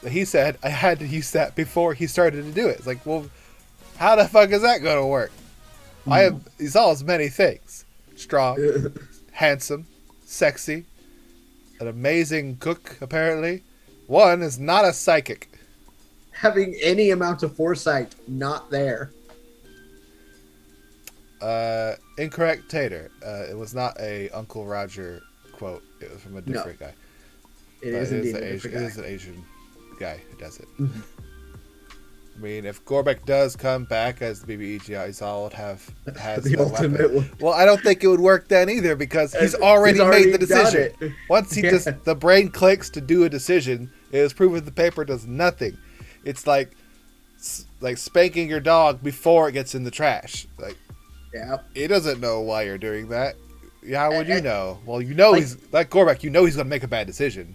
Speaker 1: he said I had to use that before he started to do it. It's like, well, how the fuck is that going to work? He saw as many things. Strong, handsome, sexy, an amazing cook, apparently. One is not a psychic.
Speaker 2: Having any amount of foresight, not there.
Speaker 1: Incorrect tater. It was not a Uncle Roger quote. It was from a different guy.
Speaker 2: It is indeed a different guy.
Speaker 1: It is an Asian guy who does it.
Speaker 2: Mm-hmm.
Speaker 1: I mean, if Gorbek does come back as the BBEG, Izal has
Speaker 2: the ultimate one.
Speaker 1: Well, I don't think it would work then either because he's already made the decision. Once he the brain clicks to do a decision, it is proven the paper does nothing. It's like spanking your dog before it gets in the trash. Like,
Speaker 2: yeah,
Speaker 1: he doesn't know why you're doing that. How would you know? Well, you know he's like Gorbek. You know he's going to make a bad decision.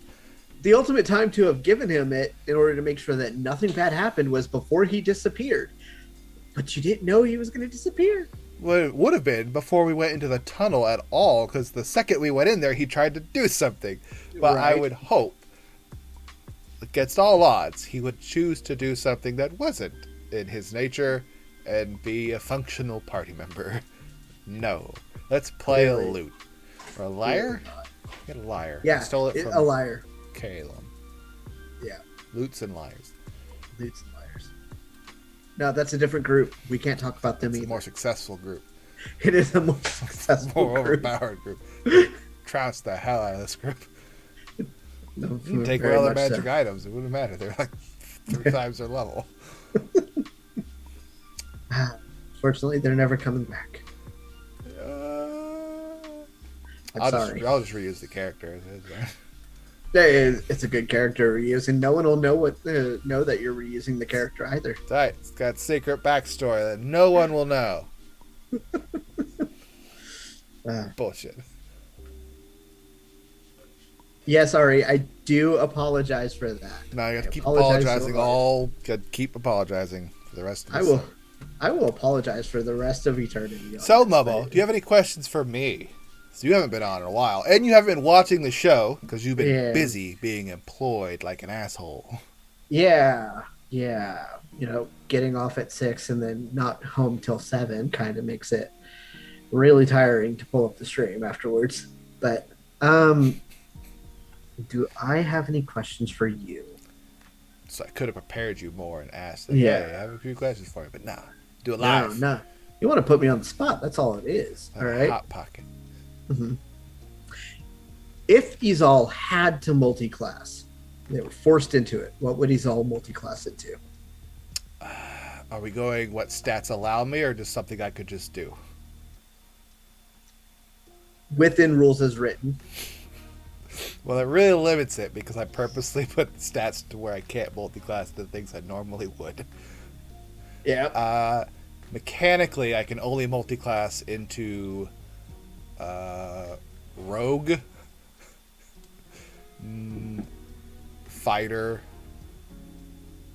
Speaker 2: The ultimate time to have given him it in order to make sure that nothing bad happened was before he disappeared. But you didn't know he was going to disappear.
Speaker 1: Well, it would have been before we went into the tunnel at all, because the second we went in there, he tried to do something. But
Speaker 2: Right.
Speaker 1: I would hope, against all odds, he would choose to do something that wasn't in his nature and be a functional party member. No. Let's play a loot. Or a liar? Get a liar.
Speaker 2: Yeah,
Speaker 1: I stole it from
Speaker 2: a liar.
Speaker 1: Calum.
Speaker 2: Yeah.
Speaker 1: Loots and liars.
Speaker 2: Loots and liars. No, that's a different group. We can't talk about them
Speaker 1: It's
Speaker 2: either.
Speaker 1: a more successful group.
Speaker 2: It is a more successful
Speaker 1: More
Speaker 2: group.
Speaker 1: overpowered group. Trounce the hell out of this group.
Speaker 2: No,
Speaker 1: You take
Speaker 2: very
Speaker 1: away all their
Speaker 2: much
Speaker 1: magic
Speaker 2: so.
Speaker 1: items, it wouldn't matter. They're like 3 times their level.
Speaker 2: Fortunately, they're never coming back. I'm sorry.
Speaker 1: I'll just reuse the character.
Speaker 2: It's a good character reuse, and no one will know that you're reusing the character either.
Speaker 1: It's right. It's got secret backstory that no one will know. Bullshit.
Speaker 2: Yeah, sorry. I do apologize for that.
Speaker 1: No, you have to keep
Speaker 2: apologize
Speaker 1: apologizing.
Speaker 2: so hard.
Speaker 1: Keep apologizing for the rest of
Speaker 2: I
Speaker 1: us.
Speaker 2: will. I will apologize for the rest of eternity.
Speaker 1: So, Momo, do you have any questions for me? So you haven't been on in a while, and you haven't been watching the show because you've been busy being employed like an asshole.
Speaker 2: Yeah. Getting off at 6 and then not home till 7 kind of makes it really tiring to pull up the stream afterwards. But do I have any questions for you?
Speaker 1: So I could have prepared you more and asked,
Speaker 2: Yeah.
Speaker 1: hey, I have a few questions for you, but nah, do it live.
Speaker 2: No. You want to put me on the spot? That's all it is.
Speaker 1: Like
Speaker 2: all right.
Speaker 1: Hot pocket.
Speaker 2: Mm-hmm. If Izal had to multi-class, they were forced into it, what would Izal multi-class into?
Speaker 1: Are we going what stats allow me, or just something I could just do?
Speaker 2: Within rules as written.
Speaker 1: Well, it really limits it because I purposely put the stats to where I can't multi-class the things I normally would.
Speaker 2: Yeah.
Speaker 1: Mechanically, I can only multi-class into rogue, fighter,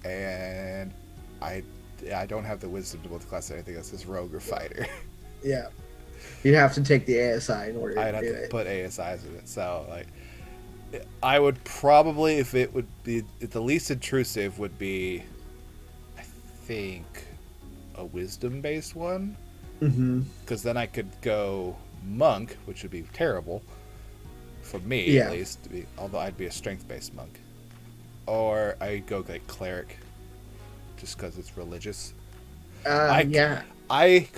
Speaker 1: and I don't have the wisdom to multi-class anything else as rogue or fighter.
Speaker 2: Yeah. You'd have to take the ASI in order
Speaker 1: I'd
Speaker 2: to
Speaker 1: have
Speaker 2: do
Speaker 1: to
Speaker 2: it.
Speaker 1: put ASIs in it. So, like, I would probably, if the least intrusive would be, I think, a wisdom-based one.
Speaker 2: Mm-hmm.
Speaker 1: Because then I could go monk, which would be terrible for me, at least. Although I'd be a strength-based monk. Or I'd go like cleric, just because it's religious.
Speaker 2: Yeah.
Speaker 1: I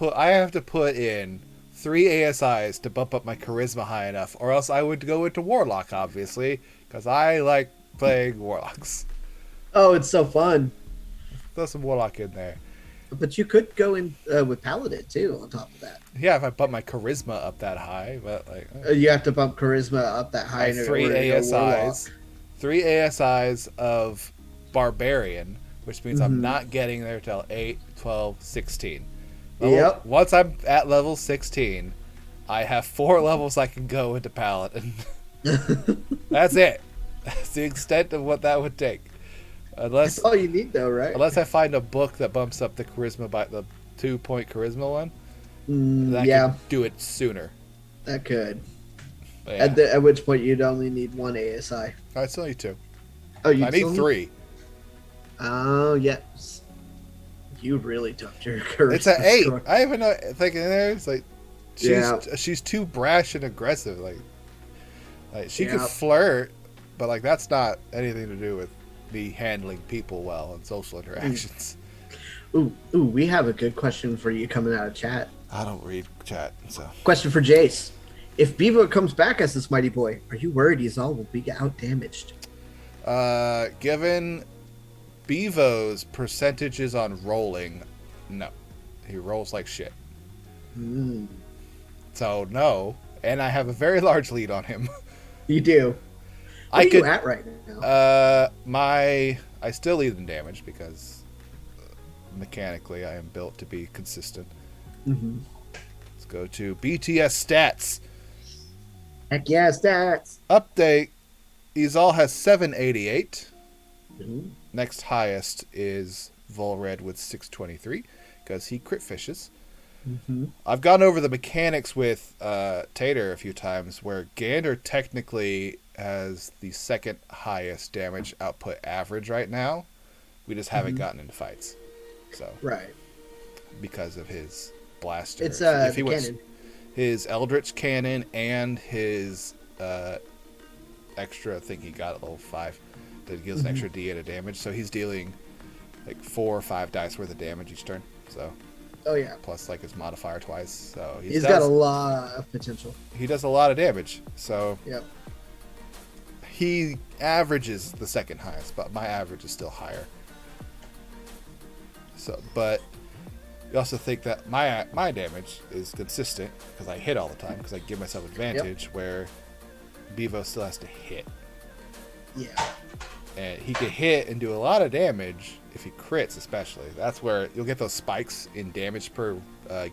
Speaker 1: have to put in 3 ASIs to bump up my charisma high enough, or else I would go into warlock, obviously, because I like playing warlocks.
Speaker 2: Oh, it's so fun.
Speaker 1: Throw some warlock in there.
Speaker 2: But you could go in with paladin too. On top of that,
Speaker 1: Yeah, if I bump my charisma up that high, but like
Speaker 2: you have to bump charisma up that high.
Speaker 1: 3 ASIs, 3 ASIs of barbarian, which means I'm not getting there till 8, 12, 16.
Speaker 2: Yep.
Speaker 1: Once I'm at level 16, I have 4 levels I can go into paladin. That's it. That's the extent of what that would take.
Speaker 2: That's all you need, though, right?
Speaker 1: Unless I find a book that bumps up the charisma by the 2-point charisma one, then I can do it sooner.
Speaker 2: That could.
Speaker 1: Yeah.
Speaker 2: At which point you'd only need 1 ASI.
Speaker 1: I still need 2.
Speaker 2: Oh, you
Speaker 1: I need 3.
Speaker 2: Oh, yes. You really took your charisma.
Speaker 1: It's an 8.
Speaker 2: Score.
Speaker 1: I even thinking there. It's like she's too brash and aggressive. Like she could flirt, but like that's not anything to do with me handling people well and social interactions.
Speaker 2: Ooh, we have a good question for you coming out of chat.
Speaker 1: I don't read chat, so.
Speaker 2: Question for Jace. If Bevo comes back as this mighty boy, are you worried Izal will be out damaged?
Speaker 1: Given Bevo's percentages on rolling, no. He rolls like shit. So, no. And I have a very large lead on him.
Speaker 2: You do. What are you at right now?
Speaker 1: I still lead in damage because mechanically I am built to be consistent. Let's go to BTS stats.
Speaker 2: Heck yeah, stats.
Speaker 1: Update. Izal has 788. Next highest is Volred with 623 because he crit fishes. I've gone over the mechanics with Tater a few times where Gander technically has the second highest damage output average right now. We just haven't gotten into fights. So
Speaker 2: right.
Speaker 1: Because of his blaster.
Speaker 2: It's cannon.
Speaker 1: His Eldritch Cannon and his extra thing he got at level 5 that gives an extra D8 of damage. So he's dealing like 4 or 5 dice worth of damage each turn. So plus like his modifier twice. So
Speaker 2: he's got a lot of potential.
Speaker 1: He does a lot of damage. So
Speaker 2: yep.
Speaker 1: He averages the second highest, but my average is still higher. So, but you also think that my damage is consistent because I hit all the time because I give myself advantage where Bevo still has to hit.
Speaker 2: Yeah.
Speaker 1: And he can hit and do a lot of damage if he crits, especially. That's where you'll get those spikes in damage per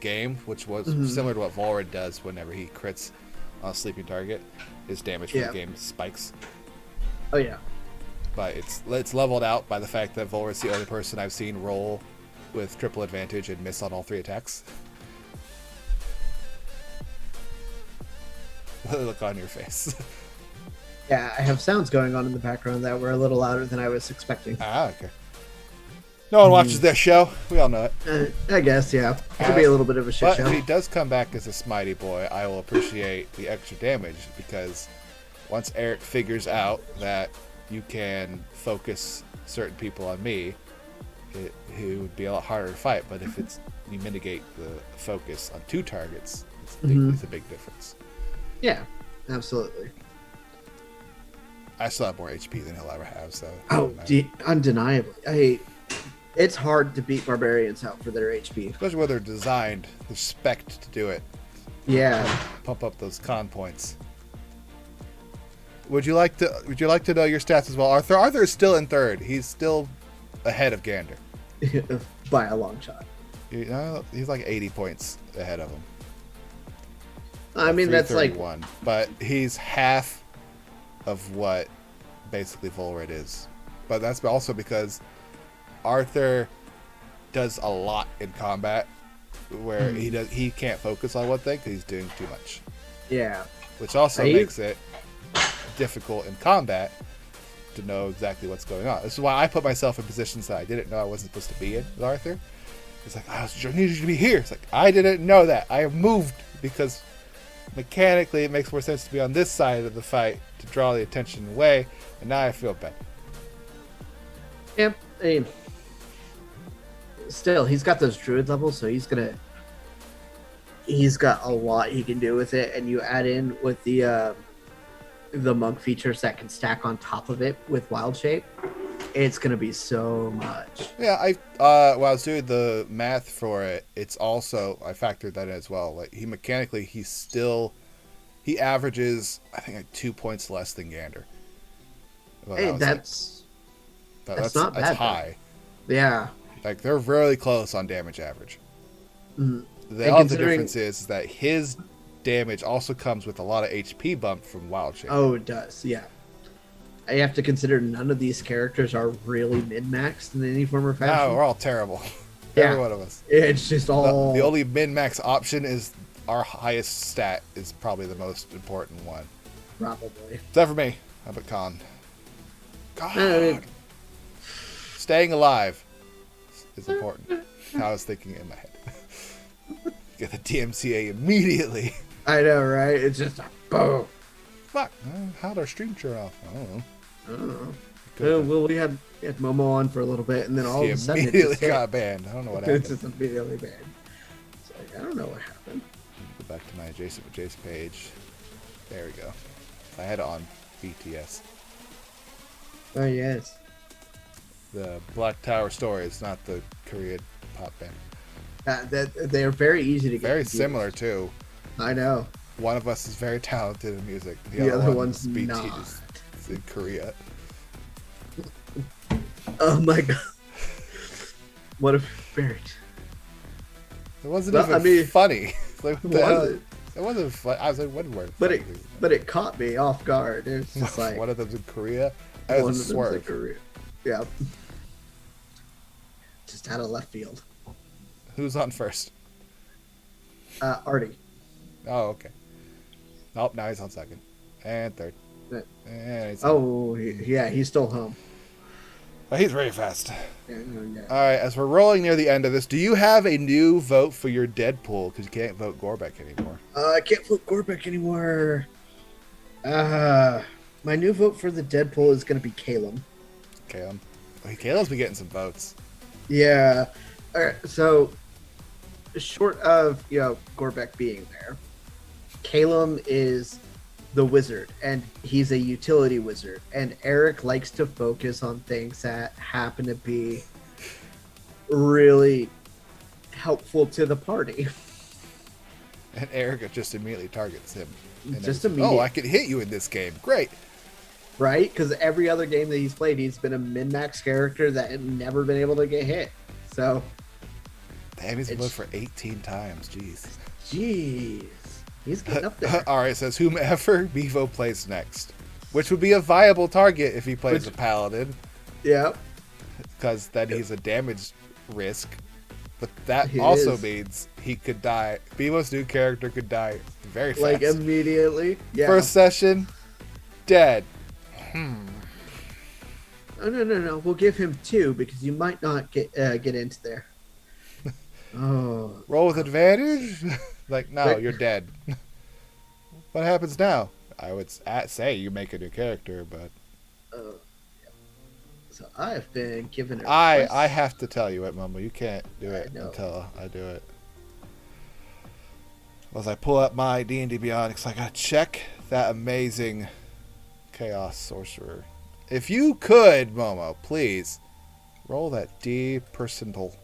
Speaker 1: game, which was similar to what Volred does whenever he crits on a sleeping target. His damage per game spikes.
Speaker 2: Oh yeah.
Speaker 1: But it's leveled out by the fact that Volred's the only person I've seen roll with triple advantage and miss on all 3 attacks. Look on your face.
Speaker 2: Yeah, I have sounds going on in the background that were a little louder than I was expecting.
Speaker 1: Okay. No one watches their show. We all know it.
Speaker 2: I guess, yeah. It could be a little bit of a shit
Speaker 1: But
Speaker 2: show.
Speaker 1: if he does come back as a Smitey boy, I will appreciate the extra damage, because once Eric figures out that you can focus certain people on me, it would be a lot harder to fight. But if you mitigate the focus on 2 targets, it's a big difference.
Speaker 2: Yeah, absolutely.
Speaker 1: I still have more HP than he'll ever have, so.
Speaker 2: Undeniably. It's hard to beat barbarians out for their HP.
Speaker 1: Especially when they're designed, they're spec'd to do it.
Speaker 2: Yeah.
Speaker 1: Pump up those con points. Would you like to know your stats as well? Arthur is still in 3rd. He's still ahead of Gander.
Speaker 2: By a long shot.
Speaker 1: He's like 80 points ahead of him.
Speaker 2: I mean, that's like...
Speaker 1: But he's half of what basically Volred is. But that's also because Arthur does a lot in combat, where he can't focus on one thing because he's doing too much.
Speaker 2: Yeah.
Speaker 1: Which also makes it difficult in combat to know exactly what's going on. This is why I put myself in positions that I didn't know I wasn't supposed to be in with Arthur. It's like, I need you to be here. It's like, I didn't know that. I have moved because mechanically it makes more sense to be on this side of the fight to draw the attention away, and now I feel bad.
Speaker 2: Yeah, I mean, still, he's got those druid levels, so he's got a lot he can do with it, and you add in with the monk features that can stack on top of it with wild shape, it's gonna be so much.
Speaker 1: Yeah, while I was doing the math for it, it's also, I factored that in as well. Like, he averages, I think, like 2 points less than Gander.
Speaker 2: Well, that's not bad.
Speaker 1: That's high.
Speaker 2: Yeah.
Speaker 1: Like, they're really close on damage average.
Speaker 2: Mm.
Speaker 1: The other difference is that his damage also comes with a lot of HP bump from wild shape.
Speaker 2: Oh, it does, yeah. I have to consider none of these characters are really min-maxed in any form or fashion.
Speaker 1: No, we're all terrible.
Speaker 2: Yeah.
Speaker 1: Every one of us.
Speaker 2: It's just all...
Speaker 1: The only min-max option is our highest stat is probably the most important one.
Speaker 2: Probably.
Speaker 1: Except for me. How about Khan? God. Staying alive is important. I was thinking in my head. Get the DMCA immediately.
Speaker 2: I know, right? It's just a boom.
Speaker 1: Fuck. How'd our stream turn off? I don't know.
Speaker 2: Well, we had Momo on for a little bit, and then all of a sudden
Speaker 1: immediately got banned. I don't know what happened.
Speaker 2: It's just immediately banned. It's like, I don't know what happened.
Speaker 1: Go back to my Jace page. There we go. I had it on BTS.
Speaker 2: Oh, yes.
Speaker 1: The Black Tower Stories, not the Korean pop band.
Speaker 2: They are very easy to get.
Speaker 1: Very
Speaker 2: confused.
Speaker 1: Similar, too.
Speaker 2: I know.
Speaker 1: One of us is very talented in music.
Speaker 2: The other one's
Speaker 1: BT
Speaker 2: not.
Speaker 1: is in Korea.
Speaker 2: Oh my god. What a buried.
Speaker 1: It wasn't funny. Like, what the hell? It wasn't fun. I was like, what word?
Speaker 2: But it caught me off guard. It was just like
Speaker 1: one of them's in Korea. That was a swerve.
Speaker 2: In Korea. Yeah. Just out of left field.
Speaker 1: Who's on first?
Speaker 2: Artie.
Speaker 1: Oh, okay. Nope, now he's on second. And third. And
Speaker 2: he's still home.
Speaker 1: Oh, he's very fast.
Speaker 2: Yeah.
Speaker 1: Alright, as we're rolling near the end of this, do you have a new vote for your Deadpool? Because you can't vote Gorbeck anymore.
Speaker 2: I can't vote Gorbeck anymore. My new vote for the Deadpool is going to be Caleb.
Speaker 1: Caleb? Caleb's been getting some votes.
Speaker 2: Yeah. Alright, so short of, Gorbeck being there, Caleb is the wizard, and he's a utility wizard, and Eric likes to focus on things that happen to be really helpful to the party.
Speaker 1: And Eric just immediately targets him.
Speaker 2: Immediately.
Speaker 1: Oh, I can hit you in this game. Great.
Speaker 2: Right? Because every other game that he's played, he's been a min-max character that had never been able to get hit. So...
Speaker 1: Damn, he's been for 18 times.
Speaker 2: Jeez. He's getting up there.
Speaker 1: Alright, it says whomever Bevo plays next. Which would be a viable target if he plays a paladin.
Speaker 2: Yeah.
Speaker 1: Because then he's a damage risk. But that
Speaker 2: It
Speaker 1: also
Speaker 2: is.
Speaker 1: means he could die. Bemo's new character could die very fast.
Speaker 2: Like immediately. Yeah.
Speaker 1: First session, dead.
Speaker 2: Oh no. We'll give him 2 because you might not get into there. Oh.
Speaker 1: Roll with advantage? Like, no,
Speaker 2: But-
Speaker 1: you're dead. What happens now? I would say you make a new character, but
Speaker 2: Yeah. So I've been given a
Speaker 1: I
Speaker 2: request.
Speaker 1: have to tell you it, Momo. You can't do
Speaker 2: I
Speaker 1: it
Speaker 2: know.
Speaker 1: until I do it. As I pull up my D&D Beyond, because I gotta check that amazing Chaos Sorcerer. If you could, Momo, please roll that D percentile.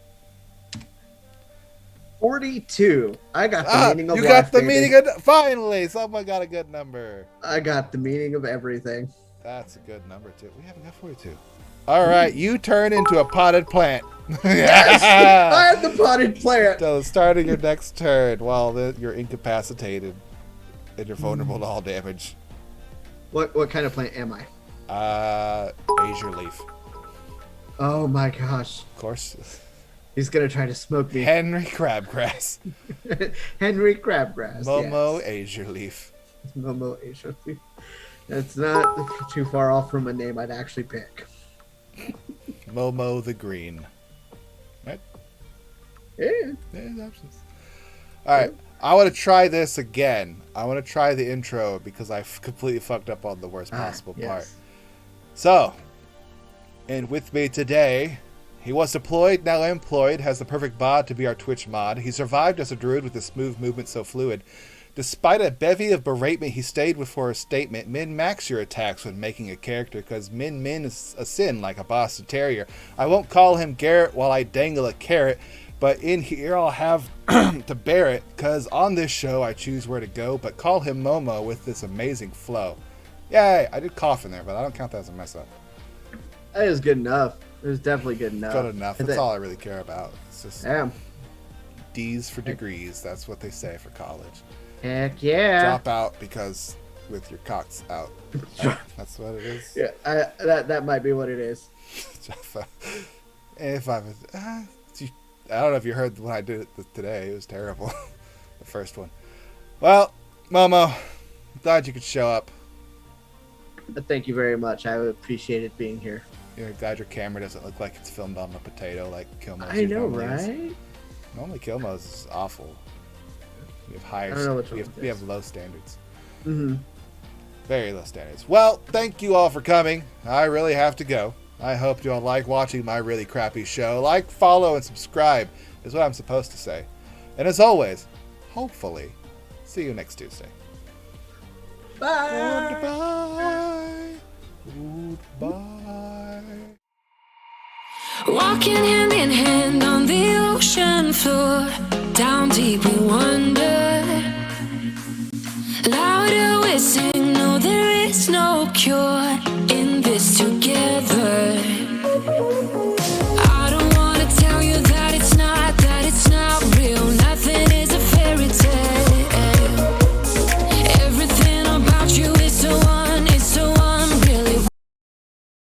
Speaker 2: 42. I got the meaning of
Speaker 1: you
Speaker 2: life.
Speaker 1: got the
Speaker 2: baby.
Speaker 1: meaning of... Finally, someone got a good number.
Speaker 2: I got the meaning of everything.
Speaker 1: That's a good number, too. We haven't got 42. All right, you turn into a potted plant.
Speaker 2: Yes! I have the potted plant.
Speaker 1: Till the start of your next turn, while you're incapacitated and you're vulnerable to all damage.
Speaker 2: What kind of plant am I?
Speaker 1: Azure leaf.
Speaker 2: Oh my gosh.
Speaker 1: Of course.
Speaker 2: He's gonna try to smoke me.
Speaker 1: Henry Crabgrass.
Speaker 2: Henry Crabgrass.
Speaker 1: Momo
Speaker 2: yes.
Speaker 1: Azure leaf.
Speaker 2: Momo Asia. That's not too far off from a name I'd actually pick.
Speaker 1: Momo the green. Right?
Speaker 2: Yeah.
Speaker 1: Yeah, there's options. All right. I want to try this again. I want to try the intro because I completely fucked up on the worst possible part.
Speaker 2: Yes.
Speaker 1: So, and with me today, he was deployed, now employed, has the perfect bod to be our Twitch mod. He survived as a druid with a smooth movement so fluid. Despite a bevy of beratement, he stayed with for a statement. Min-max your attacks when making a character, because min-min is a sin like a Boston Terrier. I won't call him Garrett while I dangle a carrot, but in here I'll have to bear it, because on this show I choose where to go, but call him Momo with this amazing flow. Yay, I did cough in there, but I don't count that as a mess up.
Speaker 2: That is good enough. It was definitely good enough.
Speaker 1: Good enough. That's all I really care about. It's just
Speaker 2: Damn.
Speaker 1: D's for degrees. That's what they say for college.
Speaker 2: Heck yeah.
Speaker 1: Drop out because with your cocks out. That's what it is.
Speaker 2: Yeah, that might be what it is.
Speaker 1: Drop out. If I was, I don't know if you heard when I did it today. It was terrible. The first one. Well, Momo, glad you could show up.
Speaker 2: Thank you very much. I appreciated being here.
Speaker 1: You're glad your camera doesn't look like it's filmed on a potato like Kilmo's.
Speaker 2: I know,
Speaker 1: normally is.
Speaker 2: right?
Speaker 1: Normally Kilmo's is awful. We have higher.
Speaker 2: I don't know which
Speaker 1: we
Speaker 2: one
Speaker 1: have,
Speaker 2: it is.
Speaker 1: low standards.
Speaker 2: Mm-hmm.
Speaker 1: Very low standards. Well, thank you all for coming. I really have to go. I hope you all like watching my really crappy show. Like, follow, and subscribe is what I'm supposed to say. And as always, hopefully, see you next Tuesday.
Speaker 2: Bye.
Speaker 1: Goodbye. Goodbye.
Speaker 3: Walking hand in hand on the ocean floor, down deep we wander. Louder we sing, no there is no cure in this together.